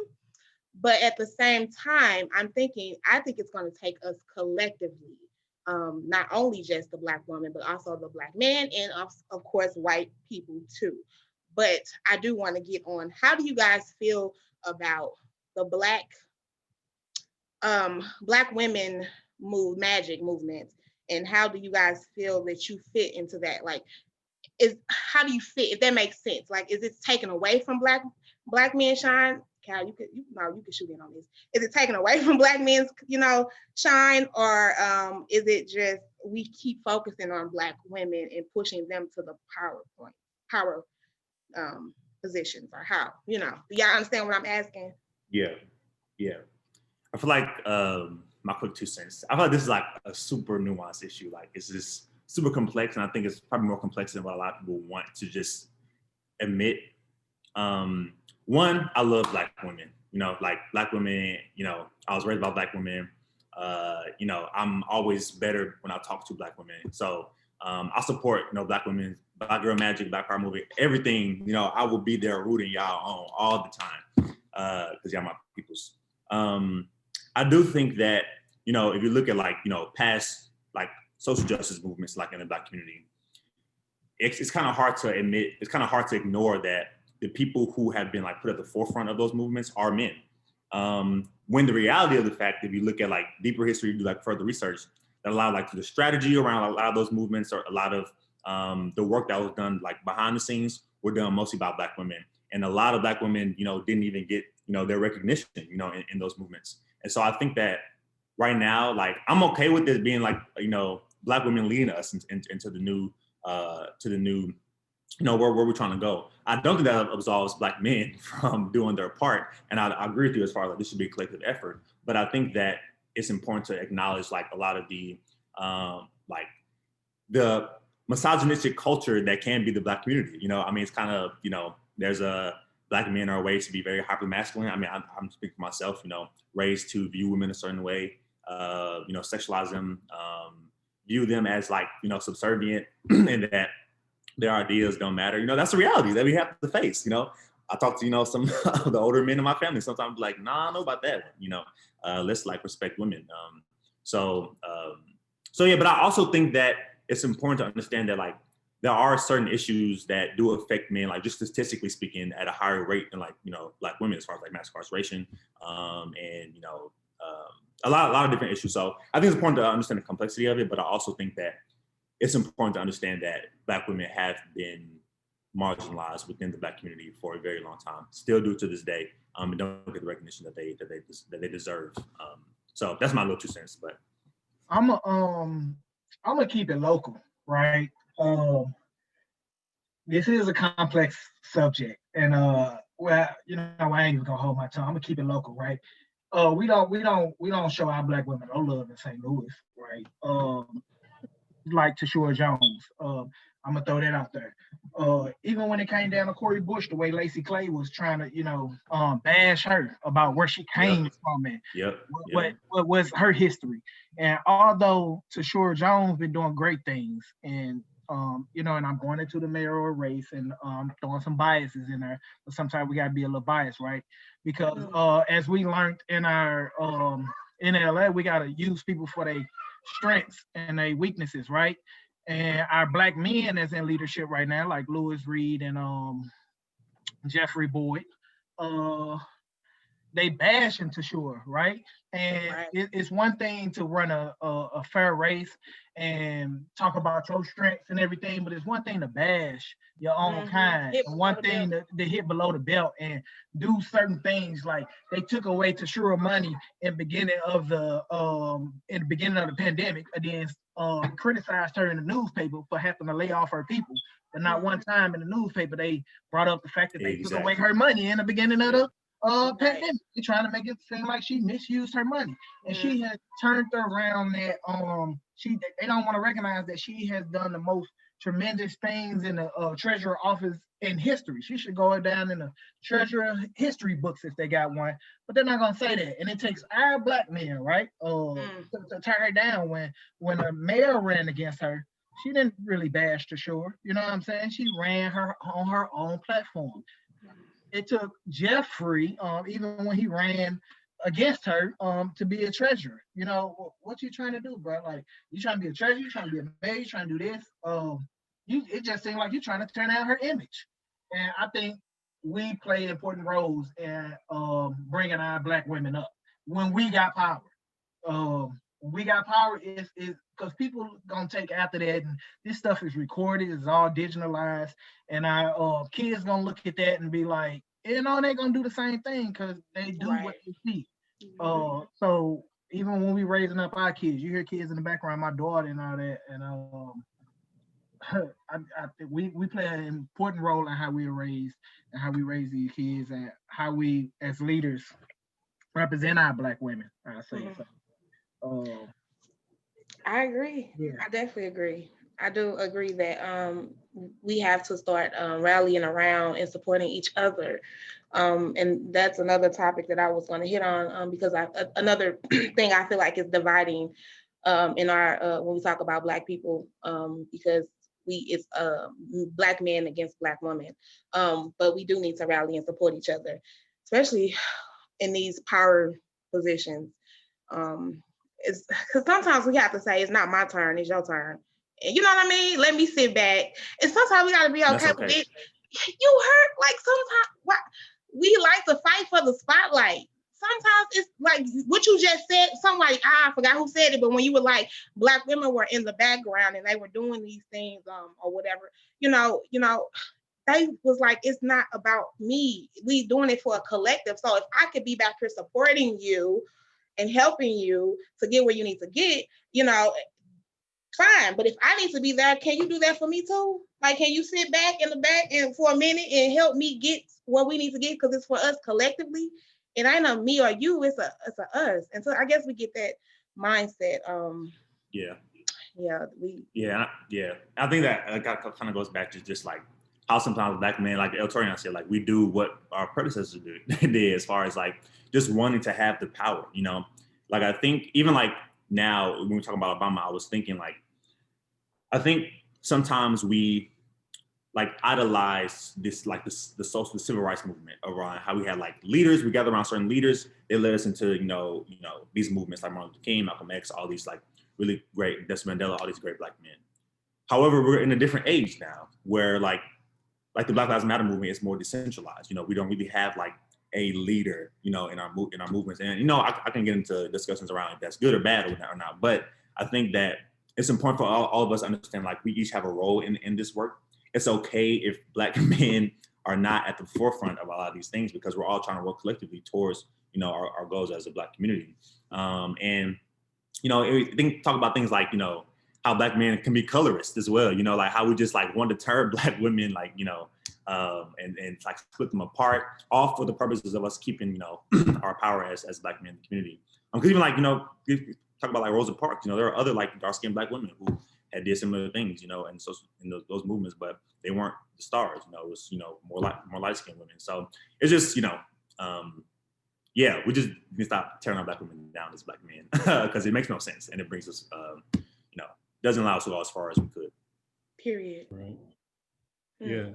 Speaker 1: but at the same time, I'm thinking, I think it's going to take us collectively, not only just the Black woman, but also the Black man and of course, white people too. But I do want to get on, how do you guys feel about the Black women magic movement? And how do you guys feel that you fit into that? Like, how do you fit, if that makes sense? Like, is it taken away from Black men shine? Cal, you could shoot in on this. Is it taken away from Black men's, shine, or is it just we keep focusing on Black women and pushing them to the power positions, or how? Do y'all understand what I'm asking?
Speaker 3: Yeah. I feel like my quick 2 cents. I feel like this is like a super nuanced issue. Like it's just super complex, and I think it's probably more complex than what a lot of people want to just admit. One, I love Black women. Like Black women. I was raised by Black women. I'm always better when I talk to Black women. So I support Black women, Black Girl Magic, Black Power movement, everything. I will be there rooting y'all on all the time because y'all my peoples. I do think that if you look at past social justice movements in the Black community, it's kind of hard to admit, it's kind of hard to ignore that the people who have been put at the forefront of those movements are men. When the reality of the fact, if you look at deeper history, do further research, that a lot of the strategy around a lot of those movements, or a lot of the work that was done behind the scenes were done mostly by Black women. And a lot of Black women, didn't even get, their recognition, in those movements. And so I think that right now, I'm okay with this being Black women leading us into the new where we're trying to go. I don't think that absolves Black men from doing their part. And I agree with you as far as like, this should be a collective effort. But I think that it's important to acknowledge like a lot of the the misogynistic culture that can be the Black community. I mean, it's kind of, there's Black men are raised to be very hyper masculine. I mean, I'm speaking for myself, raised to view women a certain way, sexualize them, view them as like, subservient and that their ideas don't matter. That's the reality that we have to face. I talk to, some of the older men in my family. Sometimes I'm like, nah, I don't know about that. Let's like respect women. So yeah, but I also think that it's important to understand that like there are certain issues that do affect men, like just statistically speaking, at a higher rate than like, Black women, as far as like mass incarceration, and a lot of different issues. So I think it's important to understand the complexity of it, but I also think that it's important to understand that Black women have been marginalized within the Black community for a very long time, still do to this day, and don't get the recognition that they deserve. So that's my little 2 cents. But
Speaker 4: I'm gonna keep it local, right? This is a complex subject, and I ain't even gonna hold my tongue. I'm gonna keep it local, right? We don't show our Black women no love in St. Louis, right? Like Tashura Jones. I'm gonna throw that out there. Even when it came down to Cori Bush, the way Lacey Clay was trying to, bash her about where she came from and what was her history. And although Tashura Jones been doing great things, and and I'm going into the mayoral race and throwing some biases in there, but sometimes we gotta be a little biased, right? Because as we learned in our in LA, we gotta use people for their strengths and their weaknesses, right? And our Black men that's in leadership right now, like Louis Reed and Jeffrey Boyd, they bash into Tashura, right? And it's one thing to run a fair race and talk about your strengths and everything, but it's one thing to bash your own kind, and one thing to hit below the belt and do certain things. Like they took away Tashura money in the beginning of the pandemic, and then criticized her in the newspaper for having to lay off her people. But not one time in the newspaper they brought up the fact that they took away her money in the beginning of the pandemic. They're trying to make it seem like she misused her money, and she has turned around that they don't want to recognize that she has done the most tremendous things in the treasurer office in history. She should go down in the treasurer history books if they got one, but they're not gonna say that. And it takes our Black men, right, to tear her down. When a mayor ran against her, she didn't really bash Tashura. You know what I'm saying? She ran her on her own platform. It took Jeffrey, even when he ran against her, to be a treasurer. What you trying to do, bro? Like, you trying to be a treasurer? You trying to be a mayor? You trying to do this? It just seemed like you're trying to turn down her image. And I think we play important roles in bringing our Black women up when we got power. When we got power is because people gonna take after that, and this stuff is recorded, it's all digitalized, and our kids gonna look at that and be like, they're gonna do the same thing because they do what they see. So even when we raising up our kids, you hear kids in the background, my daughter and all that, and I think we play an important role in how we are raised and how we raise these kids and how we as leaders represent our Black women. I say so.
Speaker 1: I agree. Yeah. I definitely agree. I do agree that we have to start rallying around and supporting each other. And that's another topic that I was going to hit on because another thing I feel like is dividing in our when we talk about Black people, because it's Black men against Black women. But we do need to rally and support each other, especially in these power positions. It's because sometimes we have to say it's not my turn, it's your turn. And you know what I mean? Let me sit back. And sometimes we gotta be okay with it. You hurt, like sometimes we like to fight for the spotlight. Sometimes it's like what you just said, somebody, I forgot who said it, but when you were like Black women were in the background and they were doing these things or whatever, they was like, it's not about me. We doing it for a collective. So if I could be back here supporting you and helping you to get where you need to get, fine. But if I need to be there, can you do that for me too? Like, can you sit back in the back and for a minute and help me get what we need to get? Because it's for us collectively. And I know me or you, it's a us. And so I guess we get that mindset.
Speaker 3: Yeah.
Speaker 1: Yeah,
Speaker 3: I think that kind of goes back to just like how sometimes Black men, like El Torian said, like we do what our predecessors did as far as like just wanting to have the power, you know? Like I think even like now when we talk about Obama, I was thinking like, I think sometimes we like idolize this, like the civil rights movement around how we had like leaders, we gather around certain leaders, they led us into, you know, these movements like Martin Luther King, Malcolm X, all these like really great, Nelson Mandela, all these great Black men. However, we're in a different age now where like the Black Lives Matter movement is more decentralized. You know, we don't really have like a leader, you know, in our movements. And, you know, I can get into discussions around if that's good or bad or not. But I think that it's important for all of us to understand, like, we each have a role in this work. It's okay if Black men are not at the forefront of a lot of these things because we're all trying to work collectively towards, you know, our goals as a Black community. And, you know, talk about things like, you know, how Black men can be colorist as well, you know, like how we just like want to turn Black women, like, you know, and like split them apart, all for the purposes of us keeping, you know, our power as Black men in the community. Because even like, you know, talk about like Rosa Parks, you know, there are other like dark-skinned Black women who had did similar things, you know, and so in those movements, but they weren't the stars, you know, it was, you know, more light-skinned women. So it's just, you know, yeah, we just need to stop tearing our Black women down as Black men because it makes no sense and it brings us, you know, doesn't allow us to go as far as we could.
Speaker 1: Period.
Speaker 5: Right. Yeah,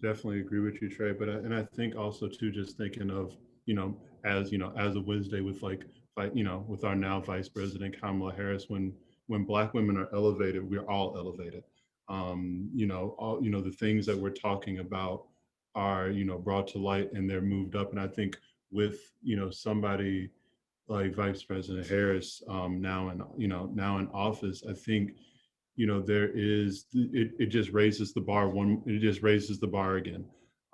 Speaker 5: definitely agree with you, Trey. But and I think also too, just thinking of, you know, as a Wednesday with like, you know, with our now Vice President Kamala Harris, when Black women are elevated, we're all elevated. You know, all, you know, the things that we're talking about are, you know, brought to light and they're moved up. And I think with, you know, somebody like Vice President Harris now in office, I think, you know, there is, it just raises the bar again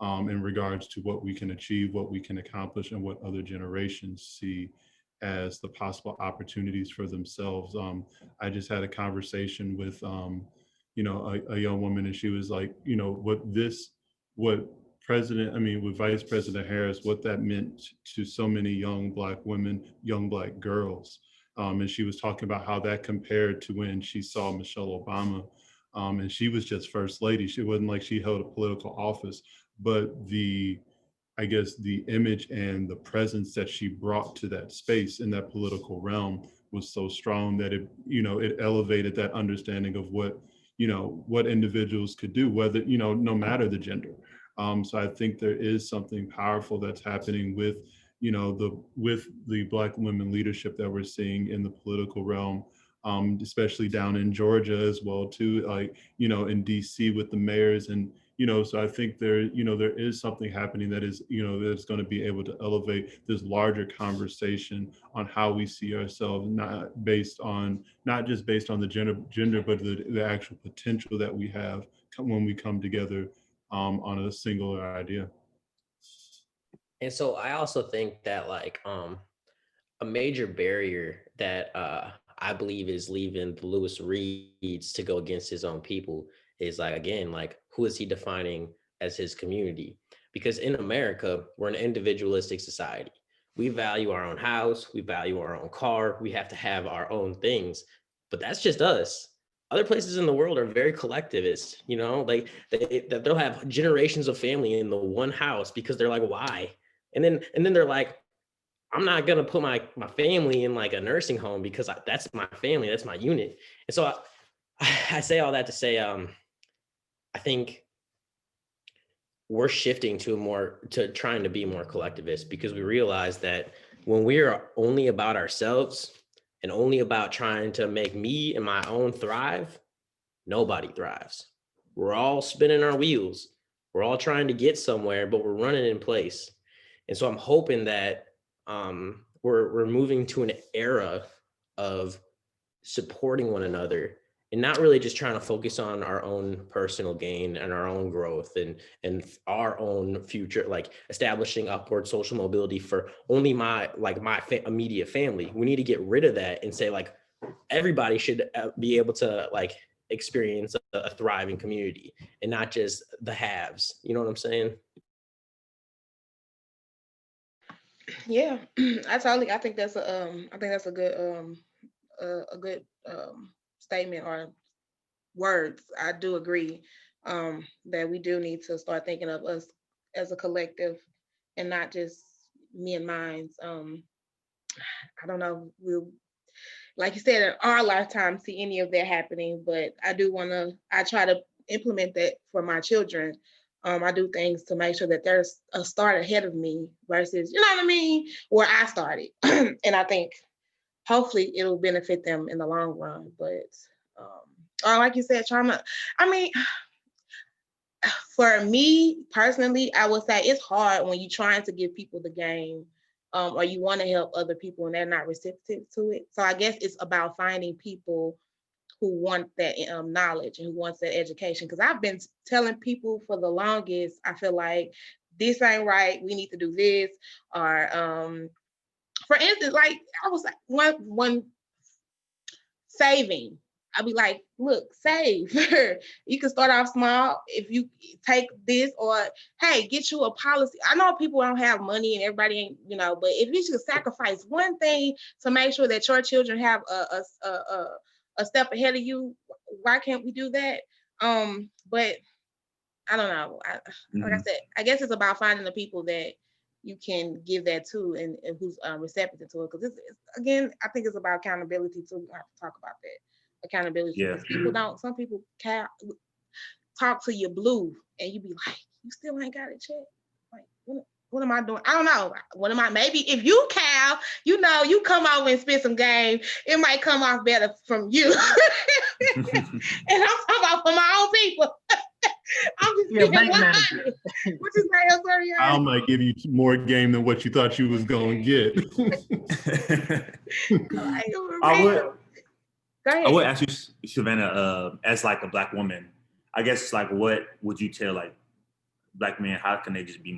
Speaker 5: in regards to what we can achieve, what we can accomplish, and what other generations see as the possible opportunities for themselves. I just had a conversation with, you know, a young woman, and she was like, you know, with Vice President Harris, what that meant to so many young Black women, young Black girls. And she was talking about how that compared to when she saw Michelle Obama, and she was just first lady. She wasn't like she held a political office, but I guess the image and the presence that she brought to that space in that political realm was so strong that it, you know, it elevated that understanding of what, you know, what individuals could do, whether, you know, no matter the gender. So I think there is something powerful that's happening with, you know, with the Black women leadership that we're seeing in the political realm, especially down in Georgia as well too, like, you know, in DC with the mayors. And, you know, so I think there, you know, there is something happening that is, you know, that's going to be able to elevate this larger conversation on how we see ourselves, not just based on the gender, but the actual potential that we have when we come together on a singular idea.
Speaker 2: And so I also think that like a major barrier that I believe is leaving the Lewis Reeds to go against his own people is like, again, like, who is he defining as his community? Because in America, we're an individualistic society. We value our own house, we value our own car, we have to have our own things, but that's just us. Other places in the world are very collectivist, you know, like they'll have generations of family in the one house because they're like, why? And then they're like, I'm not gonna put my family in like a nursing home because that's my family, that's my unit. And so I say all that to say, I think we're shifting to trying to be more collectivist because we realize that when we are only about ourselves and only about trying to make me and my own thrive, nobody thrives. We're all spinning our wheels. We're all trying to get somewhere, but we're running in place. And so I'm hoping that we're moving to an era of supporting one another and not really just trying to focus on our own personal gain and our own growth and our own future, like establishing upward social mobility for only my immediate family. We need to get rid of that and say, like, everybody should be able to like experience a thriving community and not just the haves. You know what I'm saying?
Speaker 1: Yeah, I think that's a good statement or words. I do agree that we do need to start thinking of us as a collective and not just me and mine. I don't know, we'll, like you said, in our lifetime see any of that happening, but I try to implement that for my children. I do things to make sure that there's a start ahead of me versus, you know what I mean, where I started. And I think hopefully it'll benefit them in the long run. But or like you said, I mean, for me personally, I would say it's hard when you're trying to give people the game, or you want to help other people and they're not receptive to it. So I guess it's about finding people who want that knowledge and who wants that education. Because I've been telling people for the longest, I feel like this ain't right. We need to do this. Or for instance, like I was like one saving. I'll be like, look, save. You can start off small if you take this, or hey, get you a policy. I know people don't have money and everybody ain't, you know, but if you should sacrifice one thing to make sure that your children have a step ahead of you, why can't we do that? But I don't know. Like I said, I guess it's about finding the people that you can give that to and who's receptive to it. Because it's again, I think it's about accountability too. We have to talk about that accountability.
Speaker 3: Yeah.
Speaker 1: Because some people can't talk to you blue and you be like, you still ain't got it checked. Like, what am I doing? I don't know. Maybe if you Cal, you know, you come over and spit some game, it might come off better from you. And I'm talking about for my own people. I'm just being
Speaker 4: bank
Speaker 1: 100.
Speaker 4: manager.
Speaker 1: What you say? I'm sorry.
Speaker 5: I might give you more game than what you thought you was going to get.
Speaker 3: I would ask you, Savannah, as like a Black woman, I guess like what would you tell like Black men? How can they just be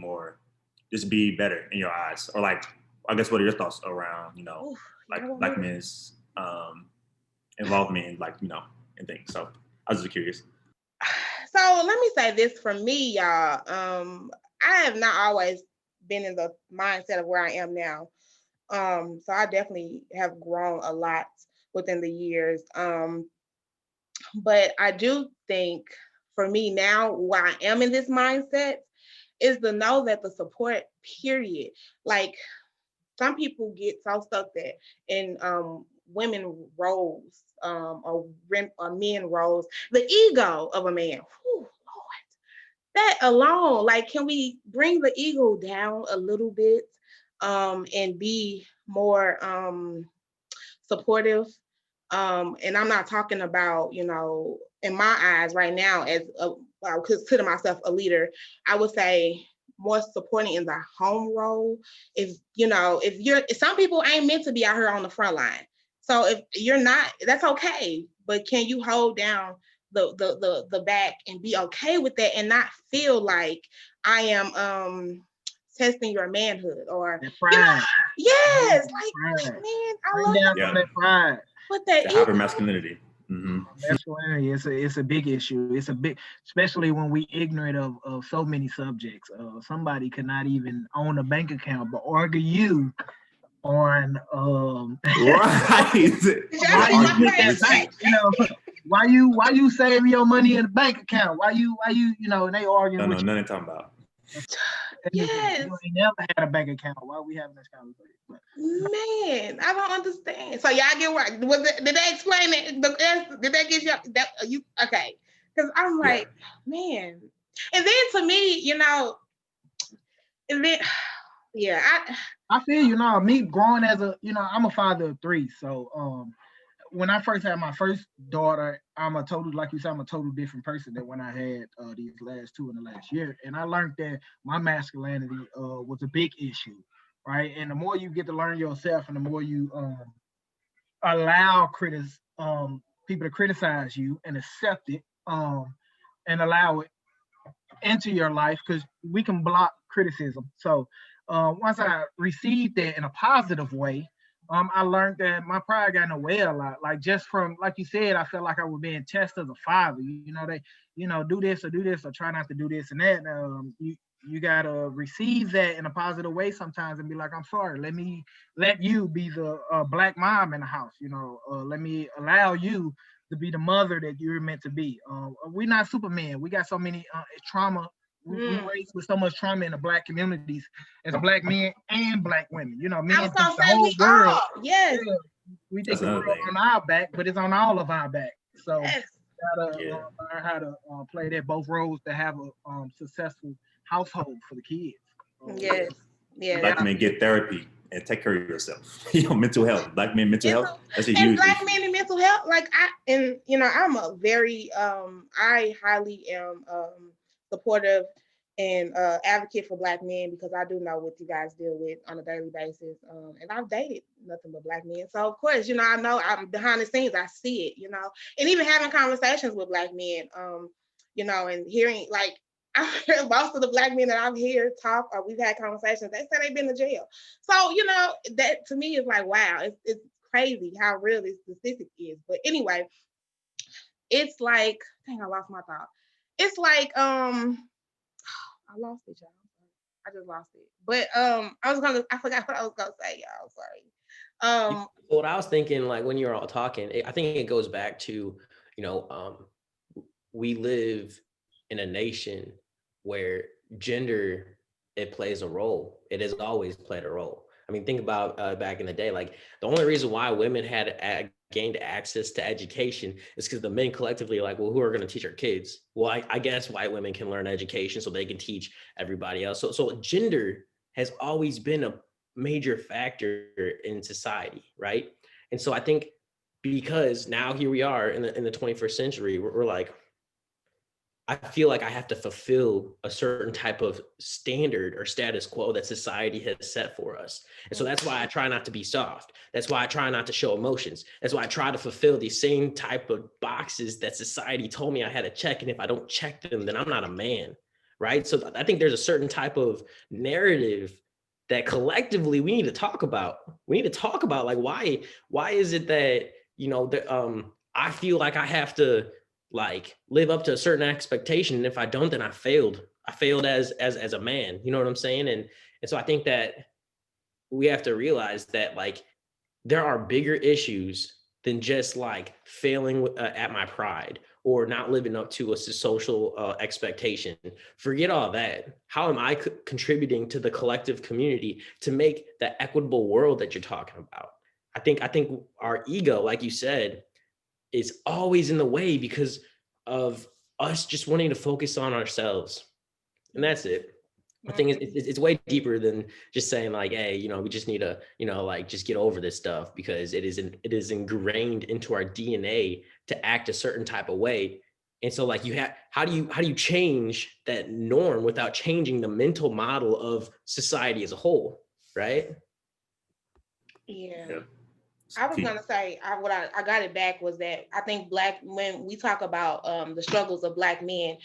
Speaker 3: better in your eyes? Or like, I guess what are your thoughts around, you know, like Black men's involvement in like, you know, and things. So I was just curious.
Speaker 1: So let me say this for me, y'all. I have not always been in the mindset of where I am now. So I definitely have grown a lot within the years. But I do think for me now, where I am in this mindset is to know that the support, period. Like some people get so stuck that in women roles or men roles, the ego of a man. Whew, Lord, that alone, like, can we bring the ego down a little bit and be more supportive? And I'm not talking about, you know, in my eyes right now, as I consider myself a leader, I would say more supporting in the home role. If some people ain't meant to be out here on the front line. So if you're not, that's okay. But can you hold down the back and be okay with that and not feel like I am testing your manhood or yes, like man, I love
Speaker 4: that pride.
Speaker 1: But that
Speaker 3: hypermasculinity.
Speaker 4: Masculinity, it's a big issue. It's a big, especially when we ignorant of so many subjects. Somebody could not even own a bank account, but argue you on
Speaker 3: right.
Speaker 4: You know, why you save your money in a bank account? Why you and they arguing with you.
Speaker 3: Nothing talking about.
Speaker 1: Yes.
Speaker 4: You ain't never had a bank account. Why are we having this conversation?
Speaker 1: Man, I don't understand. So y'all get right. Did they explain it? Did they give you okay? Because I'm like, man. And then to me, you know, and then
Speaker 4: I feel you know, me growing as I'm a father of 3. So when I first had my first daughter, I'm a total different person than when I had these last 2 in the last year. And I learned that my masculinity was a big issue, right? And the more you get to learn yourself and the more you allow people to criticize you and accept it and allow it into your life, because we can block criticism. So once I received that in a positive way, I learned that my pride got in the way a lot. Like just from, like you said, I felt like I was being tested as a father. They, do this or try not to do this and that. You gotta receive that in a positive way sometimes and be like, I'm sorry. Let you be the black mom in the house. Let me allow you to be the mother that you're meant to be. We're not Superman. We got so many trauma. We raised with so much trauma in the black communities as black men and black women. Men
Speaker 1: I was
Speaker 4: think
Speaker 1: gonna
Speaker 4: the
Speaker 1: say
Speaker 4: whole
Speaker 1: we
Speaker 4: world.
Speaker 1: all, yes,
Speaker 4: Yeah, we think
Speaker 3: That's
Speaker 4: the
Speaker 3: another
Speaker 4: world
Speaker 3: thing.
Speaker 4: on our back, but it's on all of our back. So
Speaker 1: yes,
Speaker 4: gotta
Speaker 3: Yeah.
Speaker 4: learn how to play that both roles to have a successful household for the kids.
Speaker 1: yes, yes.
Speaker 3: Black men get therapy and take care of yourself. Mental health. Black men mental health. That's a
Speaker 1: And
Speaker 3: huge
Speaker 1: black
Speaker 3: issue.
Speaker 1: men in mental health, I'm a very I highly am supportive and advocate for black men because I do know what you guys deal with on a daily basis. And I've dated nothing but black men. So of course, I know I'm behind the scenes, I see it, and even having conversations with black men, and hearing like I hear most of the black men that I've heard talk or we've had conversations, they say they've been to jail. So, that to me is like, wow, it's crazy how real this statistic is. But anyway, it's like, dang, I lost my thought. It's like, I lost it, y'all. I just lost it. But I forgot what I was gonna say, y'all. Sorry.
Speaker 2: What I was thinking, like when you were all talking, I think it goes back to, we live in a nation where gender, it plays a role. It has always played a role. I mean, think about back in the day, like the only reason why women had gained access to education is because the men collectively like, well, who are going to teach our kids? Well, I guess white women can learn education so they can teach everybody else. So gender has always been a major factor in society, right? And so I think because now here we are in the 21st century, we're like, I feel like I have to fulfill a certain type of standard or status quo that society has set for us. And so that's why I try not to be soft. That's why I try not to show emotions. That's why I try to fulfill these same type of boxes that society told me I had to check. And if I don't check them, then I'm not a man, right? So I think there's a certain type of narrative that collectively we need to talk about. We need to talk about like, why is it that, I feel like I have to like live up to a certain expectation, and if I don't, then I failed as a man, you know what I'm saying? And so I think that we have to realize that like there are bigger issues than just like failing at my pride or not living up to a social expectation. Forget all that. How am I contributing to the collective community to make the equitable world that you're talking about? I think our ego, like you said, is always in the way because of us just wanting to focus on ourselves. And that's it. I think it's way deeper than just saying like, hey, we just need to, like just get over this stuff because it is ingrained into our DNA to act a certain type of way. And so like how do you change that norm without changing the mental model of society as a whole, right?
Speaker 1: Yeah.
Speaker 3: Yeah.
Speaker 1: I was gonna say, I got it back was that I think when we talk about the struggles of black men,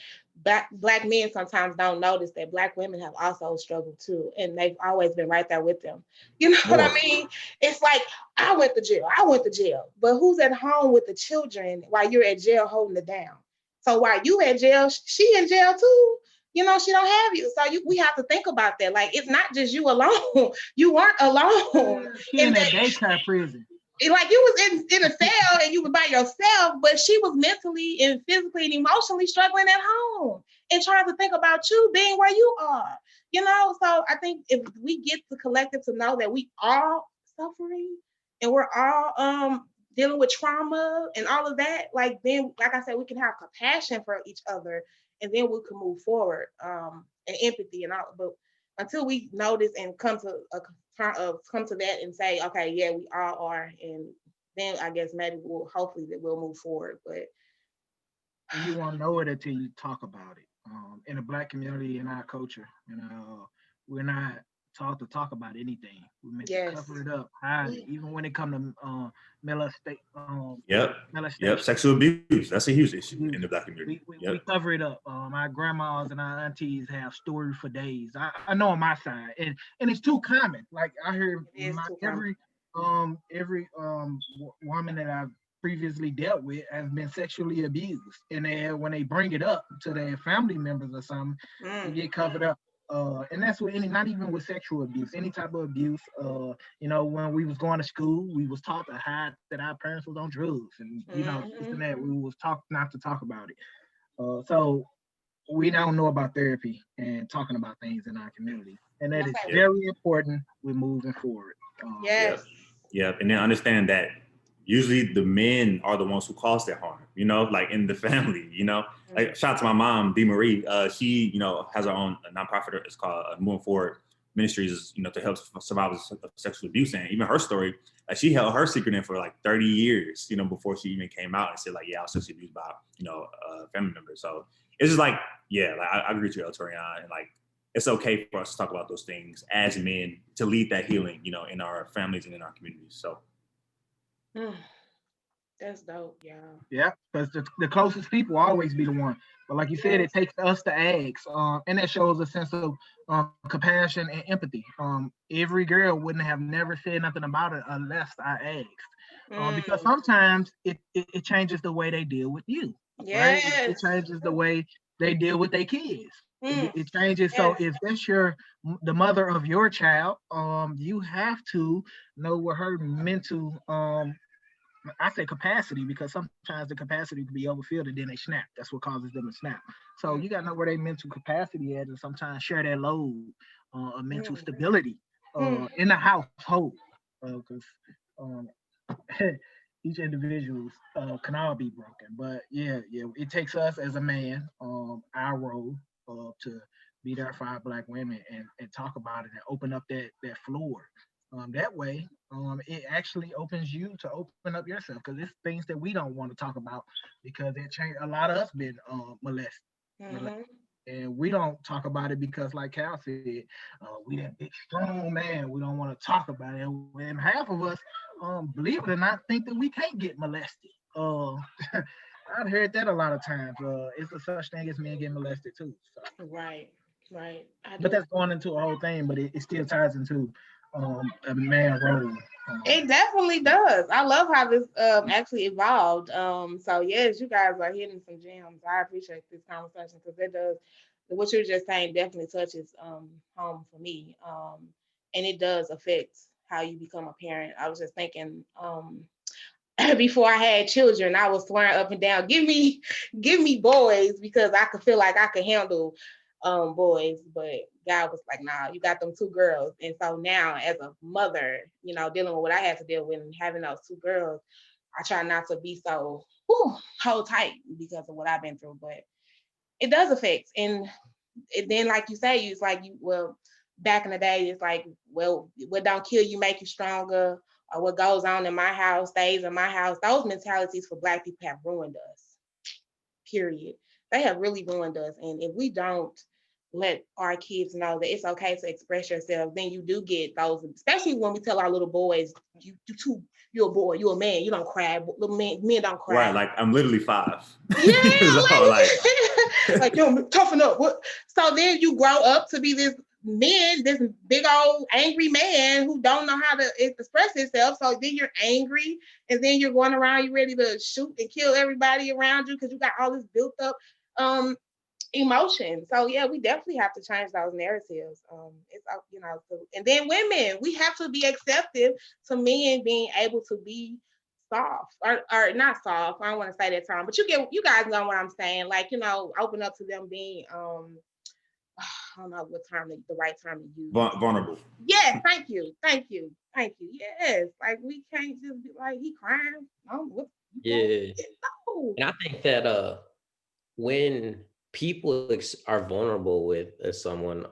Speaker 1: black men sometimes don't notice that black women have also struggled too, and they've always been right there with them. You know what I mean? It's like I went to jail, but who's at home with the children while you're at jail holding it down? So while you at jail, she in jail too. She don't have you. So we have to think about that. Like it's not just you alone. You weren't alone.
Speaker 4: She in that daycare prison.
Speaker 1: Like you was in a cell and you were by yourself, but she was mentally and physically and emotionally struggling at home and trying to think about you being where you are. So I think if we get the collective to know that we all suffering and we're all dealing with trauma and all of that, like then, like I said, we can have compassion for each other and then we can move forward and empathy and all. But until we notice and come to that and say, okay, yeah, we all are, and then I guess maybe hopefully that we'll move forward. But
Speaker 4: you won't know it until you talk about it. In the black community, in our culture, we're not taught to talk about anything. We're meant to cover it up, hide it. Even when it comes to molestation.
Speaker 3: Yep. Sexual abuse. That's a huge issue in the black community.
Speaker 4: We cover it up. Our grandmas and our aunties have stories for days. I know on my side, and it's too common. Like I hear every every woman that I've previously dealt with has been sexually abused, and when they bring it up to their family members or something, they get covered up. And that's with not even with sexual abuse, any type of abuse. When we was going to school, we was taught to hide that our parents was on drugs, and this and that. We was taught not to talk about it. So we don't know about therapy and talking about things in our community, and that is very important with moving forward.
Speaker 1: Yes.
Speaker 3: Yep. And then understand that usually the men are the ones who cause that harm, like in the family, like shout out to my mom, Dee Marie. She, has her own nonprofit. It's called Moving Forward Ministries, to help survivors of sexual abuse. And even her story, like she held her secret in for like 30 years, before she even came out and said like, yeah, I was sexually abused by, family members. So it's just like, I agree with you, El Torian, and like, it's okay for us to talk about those things as men to lead that healing, in our families and in our communities. So.
Speaker 1: That's dope, yeah.
Speaker 4: Yeah, because the closest people always be the one. But like you said, it takes us to ask, and that shows a sense of compassion and empathy. Every girl wouldn't have never said nothing about it unless I asked. Because sometimes it changes the way they deal with you.
Speaker 1: Yes.
Speaker 4: Right? It changes the way they deal with their kids. It changes. Yes. So if that's the mother of your child, you have to know what her mental I say capacity, because sometimes the capacity can be overfilled and then they snap. That's what causes them to snap. So you got to know where their mental capacity is, and sometimes share that load of mental stability in the household, because each individual can all be broken. But it takes us as a man, our role to be there for our Black women and talk about it and open up that floor. That way, it actually opens you to open up yourself, because it's things that we don't want to talk about because it changed. A lot of us been molested, and we don't talk about it because, like Cal said, we that big strong man. We don't want to talk about it, and half of us, believe it or not, think that we can't get molested. I've heard that a lot of times. It's a such thing as men getting molested too. So.
Speaker 1: Right.
Speaker 4: But that's going into a whole thing, but it still ties into a man role.
Speaker 1: It definitely does. I love how this actually evolved. So yes, you guys are hitting some gems. I appreciate this conversation, because it does, what you're just saying definitely touches home for me. And it does affect how you become a parent. I was just thinking before I had children, I was swearing up and down, give me boys, because I could feel like I could handle boys, but God was like, nah, you got them 2 girls. And so now as a mother, dealing with what I had to deal with and having those 2 girls, I try not to be so hold tight because of what I've been through, but it does affect. And then, like you say, it's like, back in the day, it's like, well, what don't kill you make you stronger, or what goes on in my house stays in my house. Those mentalities for Black people have ruined us, period. They have really ruined us. And if we don't let our kids know that it's okay to express yourself, then you do get those, especially when we tell our little boys, you're a boy, you're a man, you don't cry. Little men don't cry.
Speaker 3: Right, like I'm literally 5.
Speaker 1: Yeah, like yo, toughen up. So then you grow up to be this big old angry man who don't know how to express himself. So then you're angry, and then you're going around, you're ready to shoot and kill everybody around you because you got all this built up emotion. So yeah, we definitely have to change those narratives. And then women, we have to be accepting to men being able to be soft or not soft. I don't want to say that term, but you guys know what I'm saying. Like, open up to them being I don't know what term, the right term to use.
Speaker 3: Vulnerable.
Speaker 1: Yes, thank you. Yes, like we can't just be like, he crying. No,
Speaker 2: no. And I think that when people are vulnerable with someone,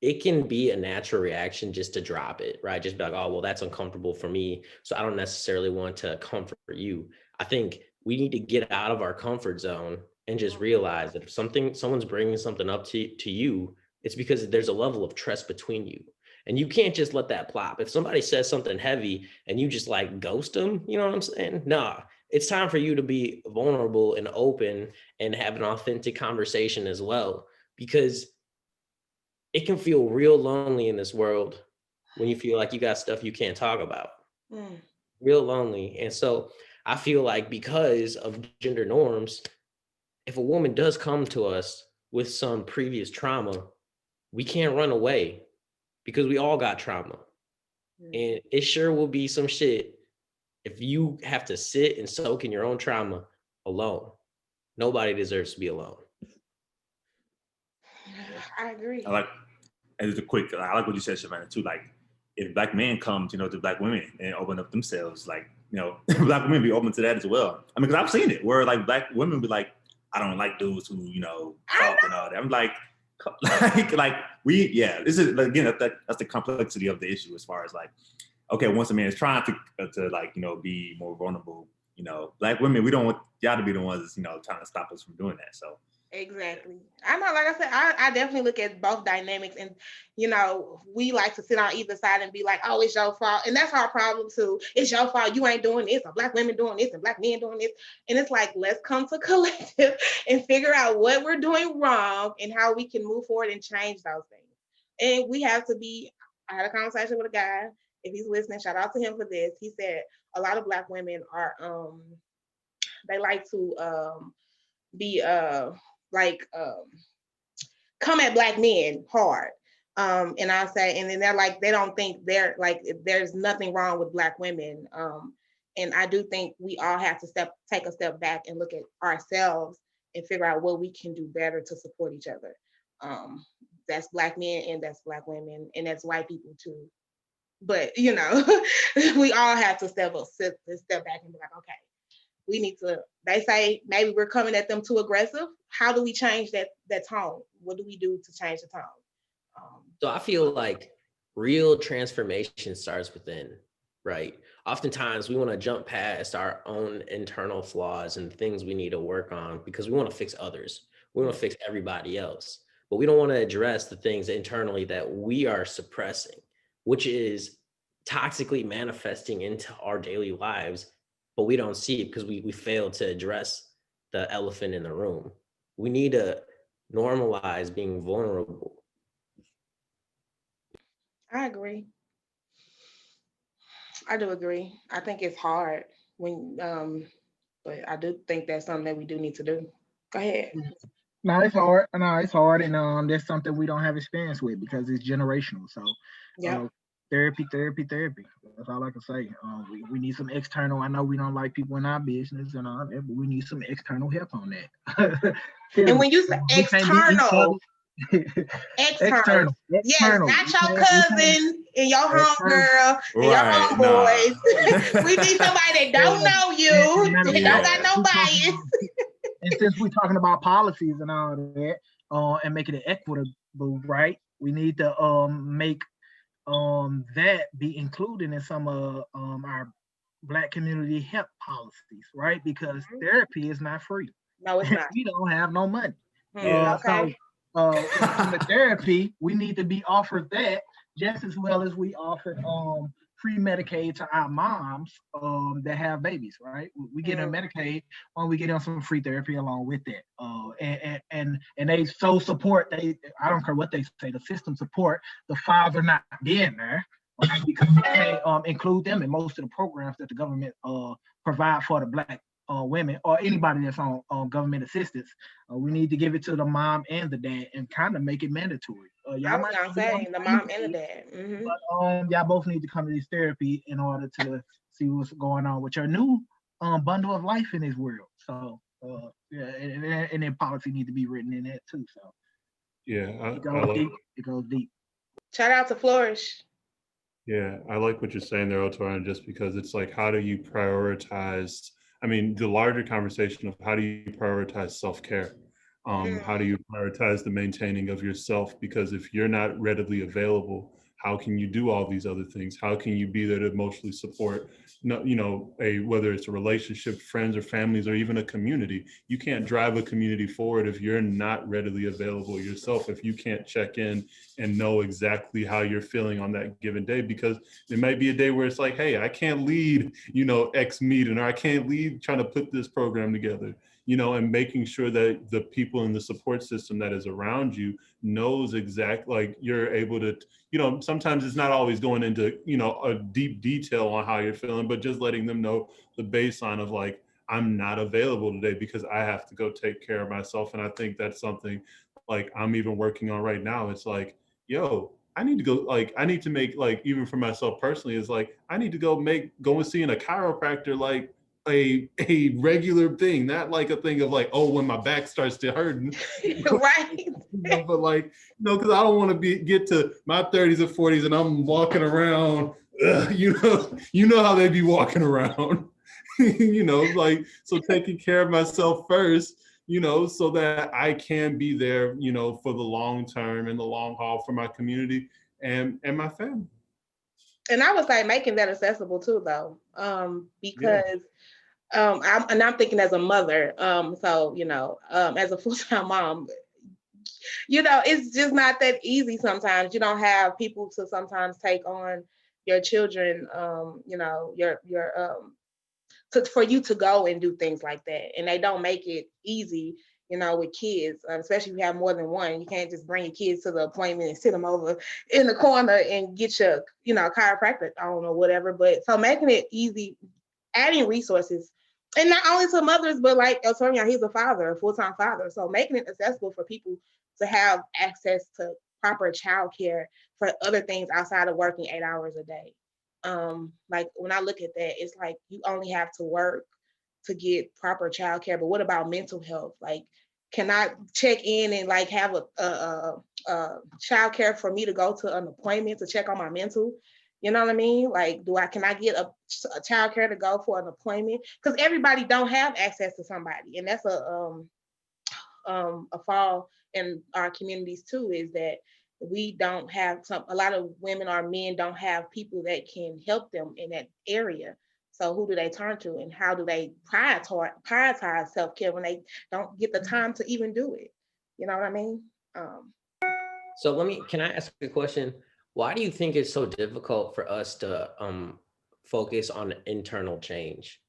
Speaker 2: it can be a natural reaction just to drop it, right? Just be like, oh, well, that's uncomfortable for me, so I don't necessarily want to comfort you. I think we need to get out of our comfort zone and just realize that if someone's bringing something up to you, it's because there's a level of trust between you. And you can't just let that plop. If somebody says something heavy and you just like ghost them, you know what I'm saying? Nah, it's time for you to be vulnerable and open and have an authentic conversation as well, because it can feel real lonely in this world when you feel like you got stuff you can't talk about.
Speaker 1: Mm.
Speaker 2: Real lonely. And so I feel like because of gender norms, if a woman does come to us with some previous trauma, we can't run away because we all got trauma. And it sure will be some shit if you have to sit and soak in your own trauma alone. Nobody deserves to be alone.
Speaker 1: I agree.
Speaker 3: I like, and just a quick, I like what you said, Shavana, too. Like, if black men come, to black women and open up themselves, like, black women be open to that as well. I mean, because I've seen it where like black women be like, I don't like dudes who, talk and all that. I'm like this is, again, that's the complexity of the issue as far as like, okay, once a man is trying to like, be more vulnerable, black women, we don't want y'all to be the ones, trying to stop us from doing that. So.
Speaker 1: Exactly. I know, like I said, I definitely look at both dynamics, and we like to sit on either side and be like, oh, it's your fault. And that's our problem too. It's your fault. You ain't doing this, or black women doing this, and black men doing this. And it's like, let's come to collective and figure out what we're doing wrong and how we can move forward and change those things. And we have to I had a conversation with a guy, if he's listening, shout out to him for this. He said a lot of black women are, they like to be, come at black men hard. And I say, and then they're like, they don't think they're like, there's nothing wrong with black women. And I do think we all have to take a step back and look at ourselves and figure out what we can do better to support each other. That's black men and that's black women and that's white people too. But we all have to step back and be like, okay, we need to, they say maybe we're coming at them too aggressive. How do we change that tone? What do we do to change the tone?
Speaker 2: So I feel like real transformation starts within, right? Oftentimes we want to jump past our own internal flaws and things we need to work on because we want to fix others. We want to fix everybody else, but we don't want to address the things internally that we are suppressing, which is toxically manifesting into our daily lives, but we don't see it because we fail to address the elephant in the room. We need to normalize being vulnerable.
Speaker 1: I agree. I do agree. I think it's hard but I do think that's something that we do need to do. Go ahead.
Speaker 4: No, it's hard. No, it's hard, and that's something we don't have experience with because it's generational. So,
Speaker 1: yeah,
Speaker 4: therapy. That's all I can say. We need some external. I know we don't like people in our business and all that, but we need some external help on that.
Speaker 1: And when you say external. External. Yes, not your cousin and your homegirl and your homeboys. We need somebody that don't know you, that don't got no bias.
Speaker 4: And since we're talking about policies and all that, and making it equitable, right? We need to make that be included in some of our Black community health policies, right? Because therapy is not free.
Speaker 1: No, it's not.
Speaker 4: We don't have no money.
Speaker 1: Okay.
Speaker 4: So in the therapy, we need to be offered that just as well as we offered free Medicaid to our moms that have babies, right? We get them Medicaid when we get them some free therapy along with that. And they so support, I don't care what they say, the system support the father not being there, right? Because they include them in most of the programs that the government provide for the Black women or anybody that's on government assistance. We need to give it to the mom and the dad and kind of make it mandatory.
Speaker 1: I was gonna say the mom and the dad. Mm-hmm.
Speaker 4: But y'all both need to come to this therapy in order to see what's going on with your new bundle of life in this world. So and then policy need to be written in that too. So
Speaker 5: yeah,
Speaker 4: it goes deep.
Speaker 1: Shout out to Flourish.
Speaker 5: Yeah, I like what you're saying there, Otoran, just because it's like, how do you prioritize? I mean, the larger conversation of how do you prioritize self-care? How do you prioritize the maintaining of yourself? Because if you're not readily available, how can you do all these other things? How can you be there to emotionally support, whether it's a relationship, friends or families, or even a community? You can't drive a community forward if you're not readily available yourself, if you can't check in and know exactly how you're feeling on that given day, because there might be a day where it's like, hey, I can't lead, X meeting, or I can't lead trying to put this program together. you know, and making sure that the people in the support system that is around you knows exactly, like you're able to, you know, sometimes it's not always going into, you know, a deep detail on how you're feeling, but just letting them know the baseline of like, I'm not available today because I have to go take care of myself. And I think that's something like I'm even working on right now. It's like, yo, I need to go, like, I need to make, like, even for myself personally, is like, I need to go and seeing a chiropractor, like a regular thing, not like a thing of like, oh, when my back starts to hurt.
Speaker 1: Right.
Speaker 5: You know, but like, you know, because I don't want to get to my 30s and 40s and I'm walking around, you know how they be walking around, you know, like, so taking care of myself first, you know, so that I can be there, you know, for the long term and the long haul for my community and my family.
Speaker 1: And I would say making that accessible too, though, because I'm thinking as a mother, so you know, as a full-time mom, you know, it's just not that easy sometimes. You don't have people to sometimes take on your children, you know, for you to go and do things like that. And they don't make it easy, you know, with kids, especially if you have more than one. You can't just bring your kids to the appointment and sit them over in the corner and get your, you know, chiropractic on or whatever. But so making it easy, adding resources, and not only to mothers, but like El Torian, he's a father, a full-time father. So making it accessible for people to have access to proper childcare for other things outside of working 8 hours a day. Like when I look at that, it's like you only have to work to get proper childcare, but what about mental health? Like, can I check in and like have a childcare for me to go to an appointment to check on my mental? You know what I mean? Like, can I get a childcare to go for an appointment? Because everybody don't have access to somebody, and that's a fall in our communities too, is that we don't have a lot of women or men don't have people that can help them in that area. So who do they turn to, and how do they prioritize self-care when they don't get the time to even do it? You know what I mean?
Speaker 2: So can I ask a question? Why do you think it's so difficult for us to focus on internal change?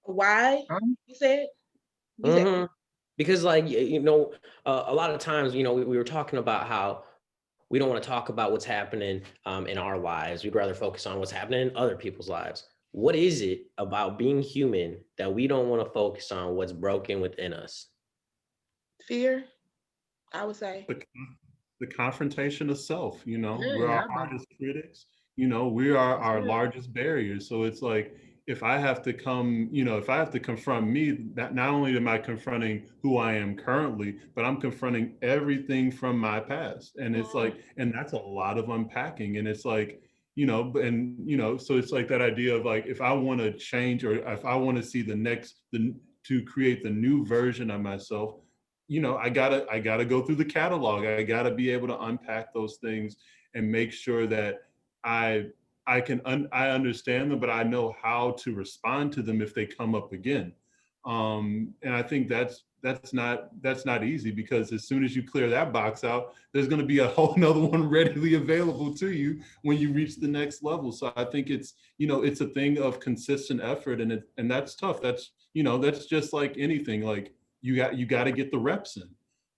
Speaker 1: Why? You said? You said
Speaker 2: Because like, you know, a lot of times, you know, we were talking about how we don't want to talk about what's happening in our lives. We'd rather focus on what's happening in other people's lives. What is it about being human that we don't want to focus on what's broken within us?
Speaker 1: Fear, I would say.
Speaker 5: The confrontation of self, you know,
Speaker 4: Yeah,
Speaker 5: we're our hardest critics, you know, we are our largest barriers. So it's like, if I have to if I have to confront me, that not only am I confronting who I am currently, but I'm confronting everything from my past. And it's like, and that's a lot of unpacking. And it's like, you know, and, you know, so it's like that idea of like, if I want to change, or if I want to see to create the new version of myself, you know, I gotta go through the catalog. I gotta be able to unpack those things and make sure that I understand them, but I know how to respond to them if they come up again. And I think that's not easy, because as soon as you clear that box out, there's going to be a whole nother one readily available to you when you reach the next level. So I think it's, you know, it's a thing of consistent effort, and that's tough. That's, you know, that's just like anything. Like you got to get the reps in,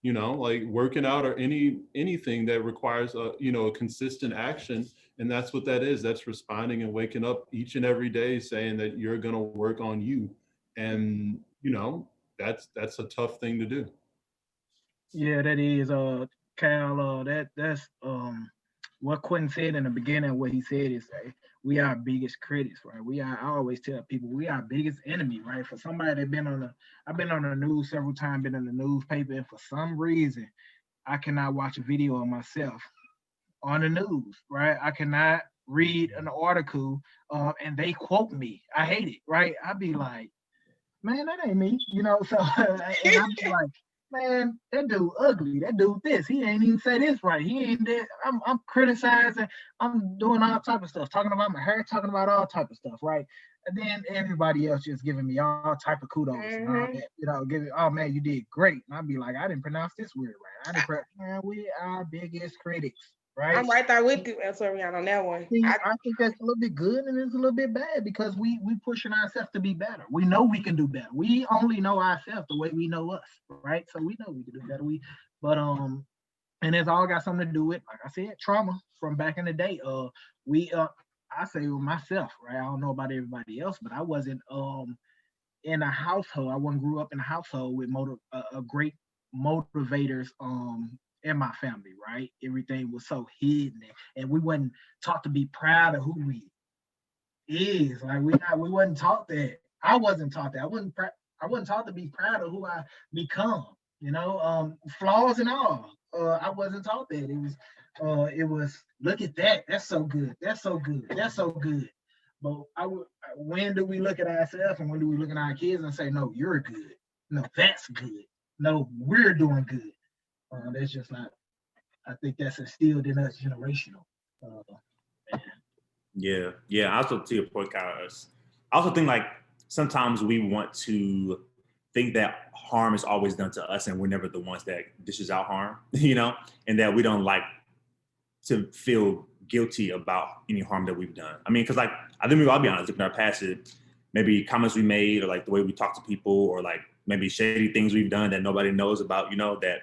Speaker 5: you know, like working out or anything that requires a consistent action. And that's what that is. That's responding and waking up each and every day saying that you're going to work on you. And, you know, that's a tough thing to do.
Speaker 4: Yeah, that is Cal, that's what Quentin said in the beginning. What he said is we are our biggest critics, right? I always tell people we are our biggest enemy, right? For somebody that I've been on the news several times, been in the newspaper, and for some reason I cannot watch a video of myself on the news, right? I cannot read an article and they quote me. I hate it, right? I'd be like, man, that ain't me, you know? So, and I'd be like, man, that dude ugly. That dude this. He ain't even say this right. He ain't that. I'm criticizing. I'm doing all type of stuff, talking about my hair, talking about all type of stuff, right? And then everybody else just giving me all type of kudos. And all that, you know, oh man, you did great. And I'd be like, I didn't pronounce this word right. Man, we are biggest critics. right?
Speaker 1: I'm right there with you, Soriano, on that one.
Speaker 4: See, I think that's a little bit good and it's a little bit bad because we pushing ourselves to be better. We know we can do better. We only know ourselves the way we know us, right? So we know we can do better. But and it's all got something to do with, like I said, trauma from back in the day. I say with myself, right? I don't know about everybody else, but I wasn't in a household. I wasn't grew up in a household with great motivators in my family, right? Everything was so hidden, and we wasn't taught to be proud of who we is. Like we wasn't taught that. I wasn't taught that. I wasn't taught to be proud of who I become. You know, flaws and all. I wasn't taught that. It was look at that. That's so good. That's so good. That's so good. But when do we look at ourselves and when do we look at our kids and say, no, you're good. No, that's good. No, we're doing good. That's just not. I think that's instilled in us generational.
Speaker 3: Yeah. Also to your point, Kyle, I also think like sometimes we want to think that harm is always done to us and we're never the ones that dishes out harm, you know, and that we don't like to feel guilty about any harm that we've done. I mean, because like I think I'll be honest, looking at our past, maybe comments we made or like the way we talk to people or like maybe shady things we've done that nobody knows about, you know, that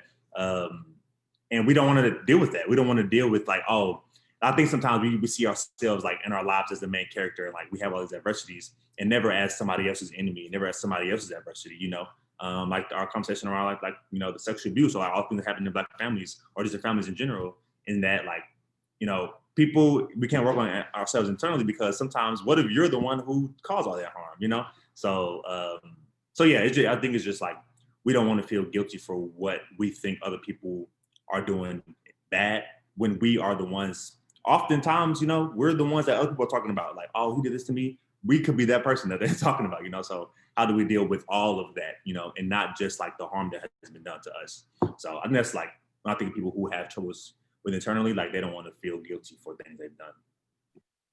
Speaker 3: and we don't want to deal with that. We don't want to deal with like, oh, I think sometimes we see ourselves like in our lives as the main character and like we have all these adversities and never as somebody else's enemy, never as somebody else's adversity, you know. Like our conversation around like you know the sexual abuse or like all things that happen in Black families or just the families in general, in that like, you know, people, we can't work on ourselves internally because sometimes what if you're the one who caused all that harm, you know? So yeah, I think it's just like we don't want to feel guilty for what we think other people are doing bad when we are the ones. Oftentimes, you know, we're the ones that other people are talking about, like, oh, who did this to me? We could be that person that they're talking about, you know? So how do we deal with all of that, you know, and not just like the harm that has been done to us? So I think that's like, I think people who have troubles with internally, like they don't want to feel guilty for things they've done.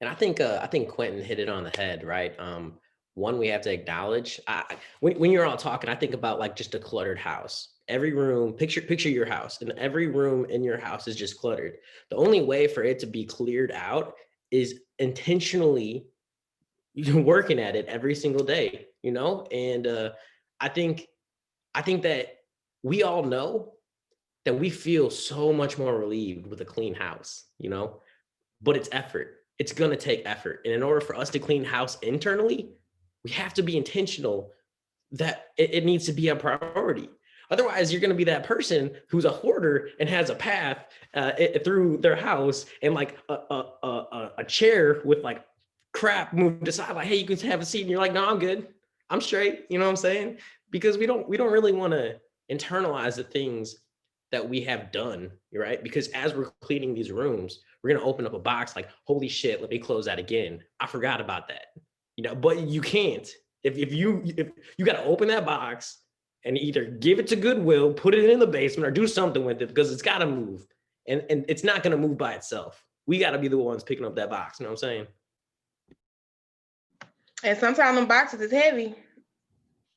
Speaker 2: And I think Quentin hit it on the head, right? One, we have to acknowledge. When you're all talking, I think about like just a cluttered house. Every room, picture your house, and every room in your house is just cluttered. The only way for it to be cleared out is intentionally working at it every single day, you know. And I think that we all know that we feel so much more relieved with a clean house, you know, but it's effort. It's going to take effort. And in order for us to clean house internally, we have to be intentional that it needs to be a priority. Otherwise, you're going to be that person who's a hoarder and has a path through their house and like a chair with like crap moved aside, like, hey, you can have a seat. And you're like, no, I'm good. I'm straight. You know what I'm saying? Because we don't really want to internalize the things that we have done, right? Because as we're cleaning these rooms, we're gonna open up a box like, holy shit, let me close that again. I forgot about that, you know. But you can't. If you gotta open that box and either give it to Goodwill, put it in the basement, or do something with it because it's gotta move, and it's not gonna move by itself. We gotta be the ones picking up that box. You know what I'm saying?
Speaker 1: And sometimes them boxes is heavy.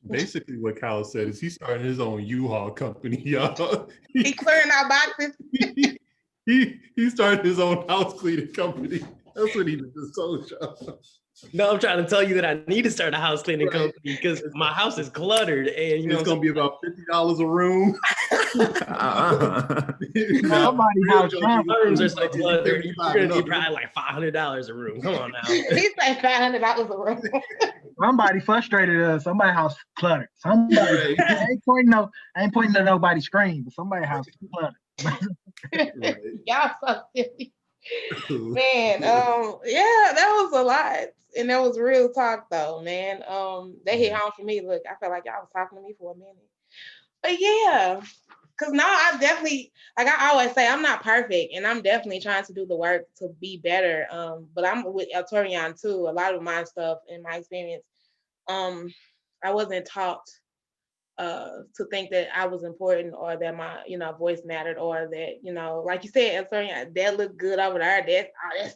Speaker 5: Basically, what Kyle said is he's starting his own U-Haul company, y'all.
Speaker 1: He clearing out boxes.
Speaker 5: he started his own house cleaning company. That's what he did this whole show.
Speaker 2: No, I'm trying to tell you that I need to start a house cleaning company because my house is cluttered, and you know
Speaker 5: it's gonna be about $50 a room.
Speaker 4: Somebody house
Speaker 2: rooms are so cluttered. You're gonna need probably like $500 a room. Come on now.
Speaker 1: He said $500 a room.
Speaker 4: Somebody frustrated. Somebody house cluttered. Somebody. I ain't pointing to nobody's screen, but somebody house cluttered.
Speaker 1: Y'all so silly. Man, yeah, that was a lot. And that was real talk though, man. That hit home for me. Look, I felt like y'all was talking to me for a minute. But yeah, because now I definitely, like I always say, I'm not perfect and I'm definitely trying to do the work to be better. But I'm with El Torian too. A lot of my stuff in my experience, I wasn't taught to think that I was important or that my, voice mattered or that, like you said, that looked good over there. That's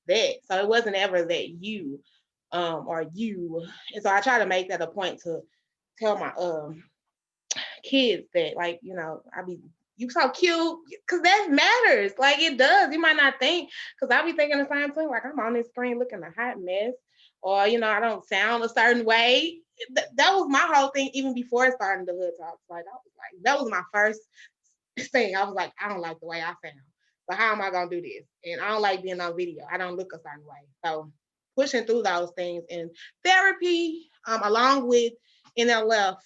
Speaker 1: that. So it wasn't ever that you or you. And so I try to make that a point to tell my kids that, like, I be, you so cute, because that matters. Like it does. You might not think, because I be thinking the same thing. Like I'm on this screen looking a hot mess, or I don't sound a certain way. That was my whole thing, even before starting the Hood Talks. Like I was like, that was my first thing. I was like, I don't like the way I sound. So how am I gonna do this? And I don't like being on video. I don't look a certain way. So pushing through those things and therapy, along with NLF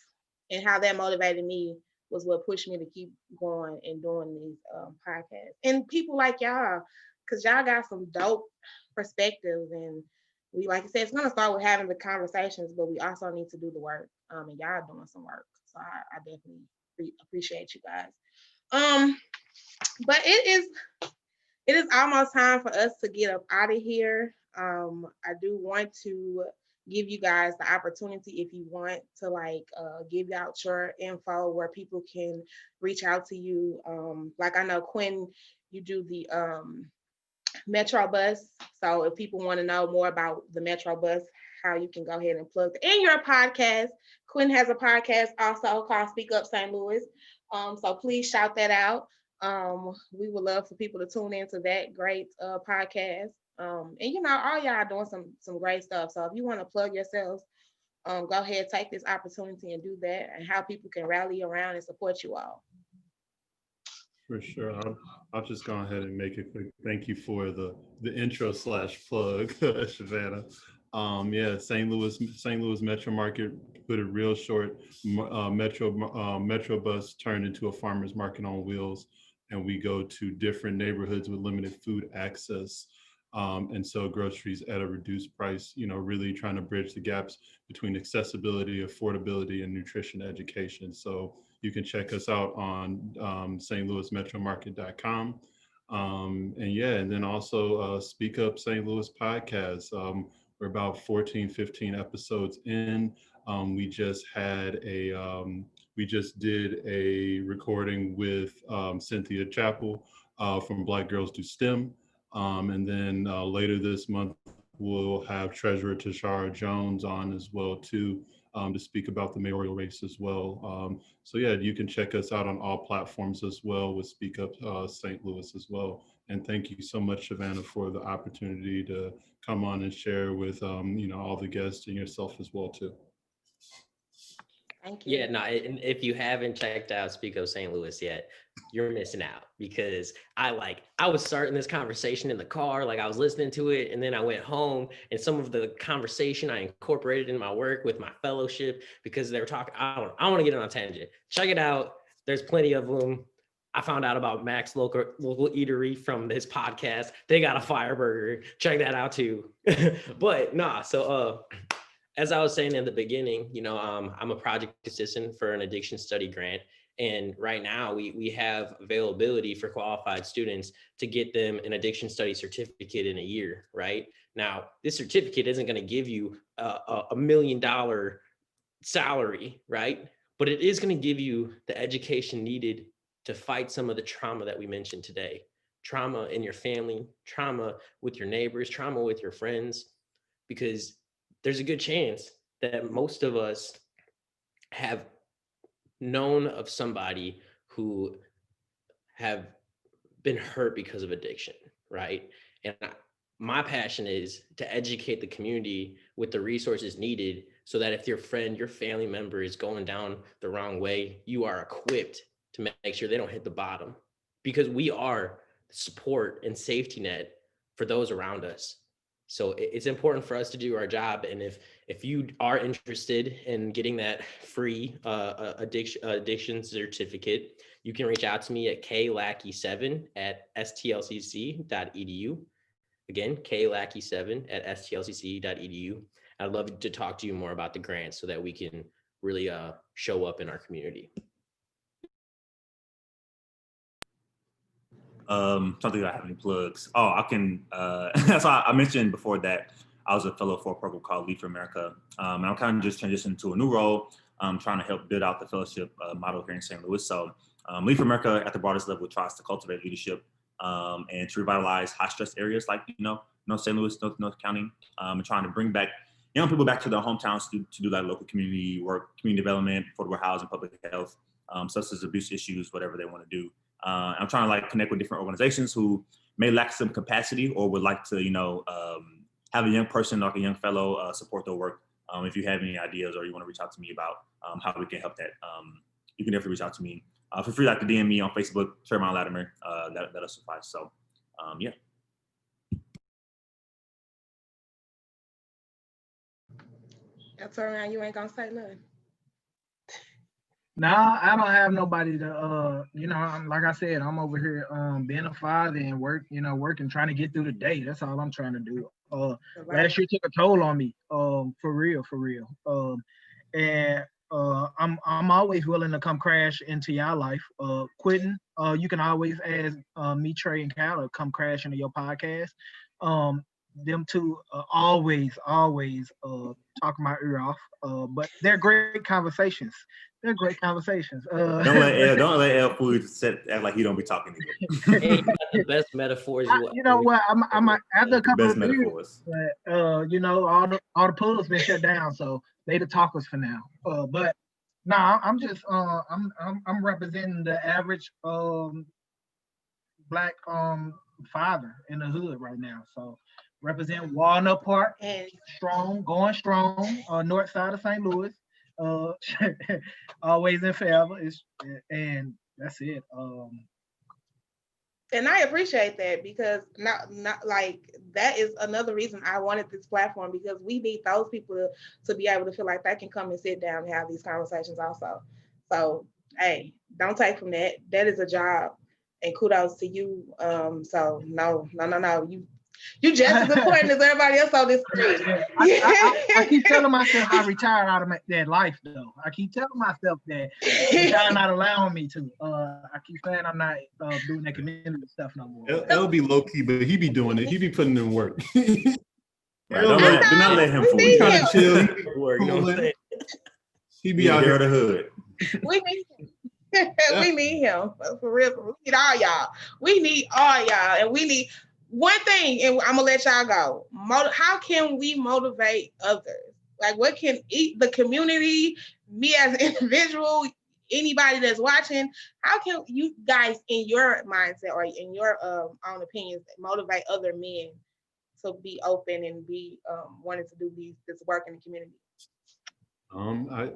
Speaker 1: and how that motivated me was what pushed me to keep going and doing these podcasts. And people like y'all, because y'all got some dope perspectives. And we, like I said, it's gonna start with having the conversations, but we also need to do the work. And y'all doing some work. So I definitely appreciate you guys. But it is almost time for us to get up out of here. I do want to give you guys the opportunity, if you want to give out your info where people can reach out to you. Like I know Quinn, you do the Metro Bus. So if people want to know more about the Metro Bus, how you can go ahead and plug in your podcast. Quinn has a podcast also called Speak Up St. Louis. So please shout that out. We would love for people to tune into that great podcast. And all y'all doing some great stuff. So if you want to plug yourselves, go ahead, take this opportunity and do that, and how people can rally around and support you all.
Speaker 5: For sure. I'll just go ahead and make a quick thank you for the intro / plug, Savannah. Yeah, St. Louis Metro Market, put it real short, Metro Bus turned into a farmer's market on wheels, and we go to different neighborhoods with limited food access and sell groceries at a reduced price, really trying to bridge the gaps between accessibility, affordability, and nutrition education. So you can check us out on stlouismetromarket.com. And then also Speak Up St. Louis podcast. We're about 14, 15 episodes in. We just did a recording with Cynthia Chappell from Black Girls Do STEM. And then later this month, we'll have Treasurer Tashara Jones on as well too, to speak about the mayoral race as well. So yeah, you can check us out on all platforms as well with Speak Up St. Louis as well. And thank you so much, Savannah, for the opportunity to come on and share with all the guests and yourself as well too.
Speaker 1: Thank you.
Speaker 2: Yeah, no, and if you haven't checked out Speak Up St. Louis yet, you're missing out, because I was starting this conversation in the car, I was listening to it, and then I went home, and some of the conversation I incorporated in my work with my fellowship, because they were talking, I want to get on a tangent. Check it out. There's plenty of them. I found out about Mac's local eatery from this podcast. They got a fire burger. Check that out too. But as I was saying in the beginning, I'm a project assistant for an addiction study grant. And right now we have availability for qualified students to get them an addiction study certificate in a year, right? Now, this certificate isn't going to give you a $1 million salary, right? But it is going to give you the education needed to fight some of the trauma that we mentioned today. Trauma in your family, trauma with your neighbors, trauma with your friends, because there's a good chance that most of us have known of somebody who have been hurt because of addiction, right? And my passion is to educate the community with the resources needed so that if your friend, your family member is going down the wrong way, you are equipped to make sure they don't hit the bottom, because we are the support and safety net for those around us. So it's important for us to do our job. And if you are interested in getting that free addiction certificate, you can reach out to me at klackey7@stlcc.edu. Again, klackey7@stlcc.edu. I'd love to talk to you more about the grant so that we can really show up in our community.
Speaker 3: Something I have any plugs. Oh, I can. So I mentioned before that I was a fellow for a program called Lead for America, and I'm kind of just transitioning to a new role. I'm trying to help build out the fellowship model here in St. Louis. So Lead for America at the broadest level tries to cultivate leadership and to revitalize high stress areas like North St. Louis, North County, and trying to bring back young people back to their hometowns to do like local community work, community development, affordable housing, public health, substance abuse issues, whatever they want to do. I'm trying to like connect with different organizations who may lack some capacity or would like to, have a young person, like a young fellow, support their work. If you have any ideas or you want to reach out to me about how we can help that, you can definitely reach out to me. Feel free to DM me on Facebook, Trayvon Latimer. That'll suffice. So, yeah.
Speaker 1: That's all right. You ain't gonna say nothing.
Speaker 4: No, I don't have nobody to, like I said, I'm over here being a father and working, trying to get through the day. That's all I'm trying to do. Last year took a toll on me, for real. And I'm always willing to come crash into your life. Quentin, you can always ask me, Trey, and Kyle to come crash into your podcast. Them two always talk my ear off. But they're great conversations. Don't
Speaker 3: let L fool act like he don't be talking to you.
Speaker 2: Hey, you got the best metaphors.
Speaker 4: You know what? I'm after a couple
Speaker 3: Best
Speaker 4: of years,
Speaker 3: metaphors.
Speaker 4: but all the pools been shut down, so they the talkers for now. But nah, I'm just I'm representing the average black father in the hood right now. So represent Walnut Park and going strong, north side of St. Louis. Always in forever. And that's it.
Speaker 1: And I appreciate that, because not like that is another reason I wanted this platform, because we need those people to be able to feel like they can come and sit down and have these conversations also. So hey, don't take from that. That is a job, and kudos to you. So no, you just as important as everybody else on this screen.
Speaker 4: I keep telling myself I retired out of that life, though. I keep telling myself that God not allowing me to. I keep saying I'm not doing that community stuff no more.
Speaker 5: It'll be low key, but he be doing it. He be putting in work.
Speaker 3: Do not let him fool
Speaker 5: He
Speaker 3: you.
Speaker 5: trying to chill.
Speaker 2: Work, you know what I'm saying?
Speaker 5: He be out here.
Speaker 3: The hood.
Speaker 1: We need him. We need him. For real. We need all y'all. We need all y'all. And we need one thing, and I'm gonna let y'all go. How can we motivate others? Like, what can the community, me as an individual, anybody that's watching, how can you guys, in your mindset or in your own opinions, motivate other men to be open and be wanting to do this work in the community?
Speaker 5: I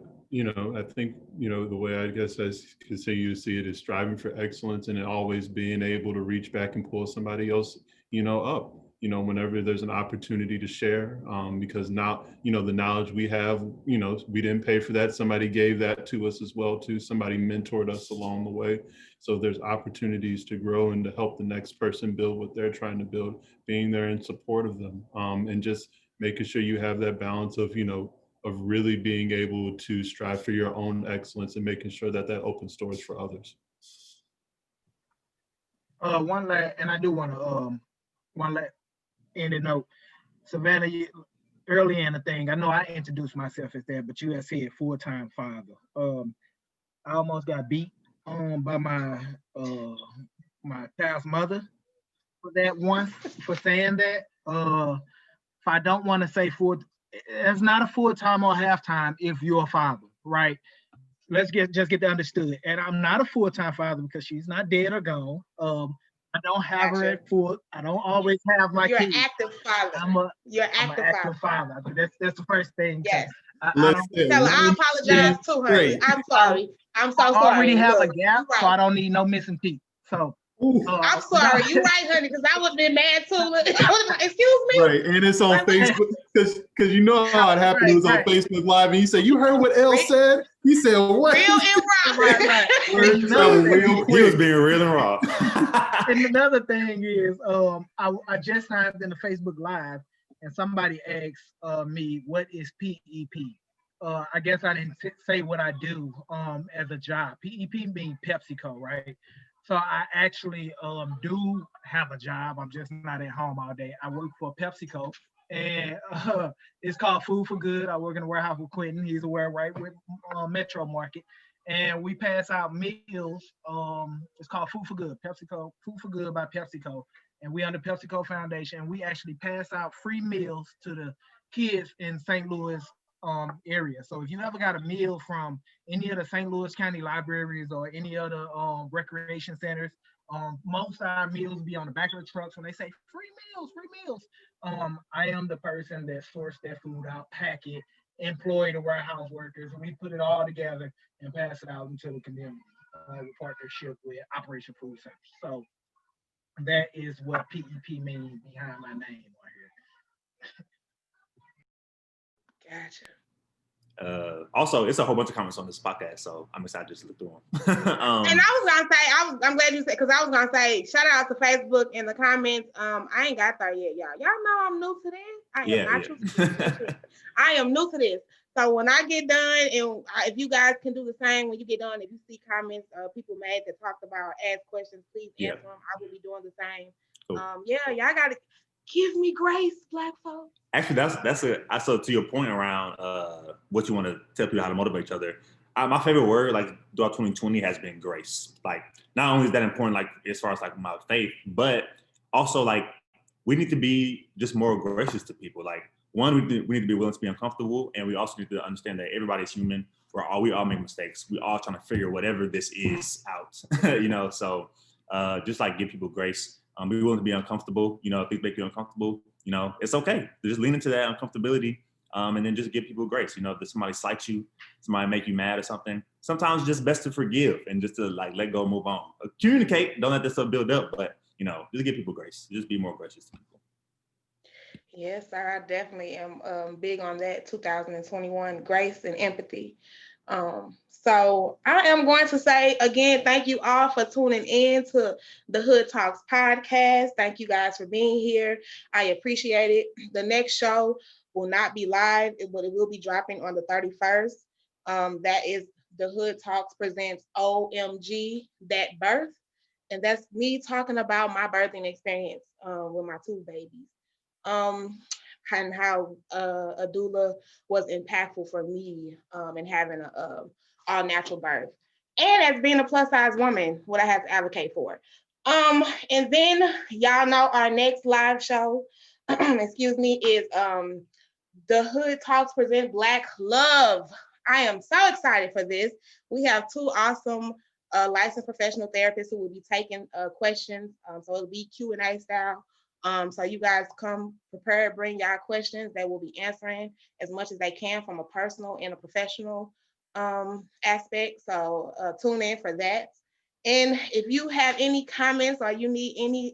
Speaker 5: think, the way I guess I continue to see it is striving for excellence, and always being able to reach back and pull somebody else, up, whenever there's an opportunity to share, because now, the knowledge we have, we didn't pay for that. Somebody gave that to us as well, too. Somebody mentored us along the way. So there's opportunities to grow and to help the next person build what they're trying to build, being there in support of them, and just making sure you have that balance of, of really being able to strive for your own excellence and making sure that opens doors for others.
Speaker 4: One last, and I do want to one last ended note. Savannah, early in the thing, I know I introduced myself as that, but you had said full-time father. I almost got beat by my child's mother for that once, for saying that. If I don't want to say it's not a full-time or half-time if you're a father, right? Let's just get that understood. And I'm not a full-time father because she's not dead or gone. I don't have her at full. I don't always have my kids.
Speaker 1: You're an active father. You're an active
Speaker 4: father. That's the first thing.
Speaker 1: Yes. I apologize to her. I'm sorry. I'm so sorry.
Speaker 4: I already have a gap, so I don't need no missing teeth. So
Speaker 1: I'm sorry. You're right, honey, because I would have been mad too. I would have like, excuse me.
Speaker 5: Right, and it's on Facebook because you know how it happened. It was on Facebook Live, and you said, "You heard what Elle said?" He said, "What?"
Speaker 1: Real and raw.
Speaker 3: He was being real and raw.
Speaker 4: And another thing is, I just signed in the Facebook Live, and somebody asked me, "What is PEP?" I guess I didn't say what I do as a job. PEP being PepsiCo, right? So I actually do have a job. I'm just not at home all day. I work for PepsiCo, and it's called Food for Good. I work in the warehouse with Quentin. He's aware, right, with Metro Market. And we pass out meals. It's called Food for Good, PepsiCo, Food for Good by PepsiCo. And we under PepsiCo Foundation. We actually pass out free meals to the kids in St. Louis area. So if you ever got a meal from any of the St. Louis County libraries or any other recreation centers, most of our meals be on the back of the trucks. When they say free meals, I am the person that source that food out, pack it, employ the warehouse workers. We put it all together and pass it out into the community in partnership with Operation Food Service. So that is what PEP means behind my name right here.
Speaker 1: Gotcha.
Speaker 3: Also, it's a whole bunch of comments on this podcast, so I'm excited just to look through them.
Speaker 1: And I was gonna say, I'm glad you said, because I was gonna say, shout out to Facebook in the comments. I ain't got there yet, y'all. Y'all know I'm new to this. I am not new to this. I am new to this. So when I get done, and if you guys can do the same when you get done, if you see comments people made that talked about, ask questions, please answer them. I will be doing the same. Cool. Y'all gotta give me grace, Black folks.
Speaker 3: Actually, that's it. So to your point around what you want to tell people how to motivate each other, my favorite word, like throughout 2020, has been grace. Like, not only is that important, like as far as like my faith, but also like we need to be just more gracious to people. Like, one, we need to be willing to be uncomfortable, and we also need to understand that everybody's human. We all make mistakes. We all trying to figure whatever this is out, you know. So just like give people grace. Be willing to be uncomfortable. You know, if things make you uncomfortable, you know, it's okay. Just lean into that uncomfortability, and then just give people grace. You know, if somebody slights you, somebody make you mad or something, sometimes it's just best to forgive and just to like let go, move on. Communicate. Don't let this stuff build up, but you know, just give people grace. Just be more gracious to people.
Speaker 1: Yes, I definitely am big on that. 2021, grace and empathy. So I am going to say again, thank you all for tuning in to the Hood Talks podcast. Thank you guys for being here. I appreciate it. The next show will not be live, but it will be dropping on the 31st. That is the Hood Talks presents OMG, That Birth. And that's me talking about my birthing experience with my two babies. And how a doula was impactful for me in having a all natural birth, and as being a plus size woman, what I have to advocate for. And then y'all know our next live show, excuse me, is the Hood Talks present Black Love. I am so excited for this. We have two awesome licensed professional therapists who will be taking questions. So it'll be Q&A style. So you guys come prepared, bring y'all questions. They will be answering as much as they can from a personal and a professional aspect. So tune in for that. And if you have any comments or you need any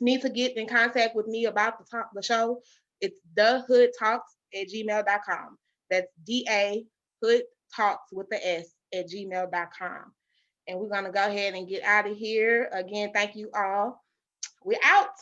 Speaker 1: need to get in contact with me about the show, it's thehoodtalks@gmail.com. That's DA Hood Talks with the S @gmail.com. And we're gonna go ahead and get out of here. Again, thank you all. We're out.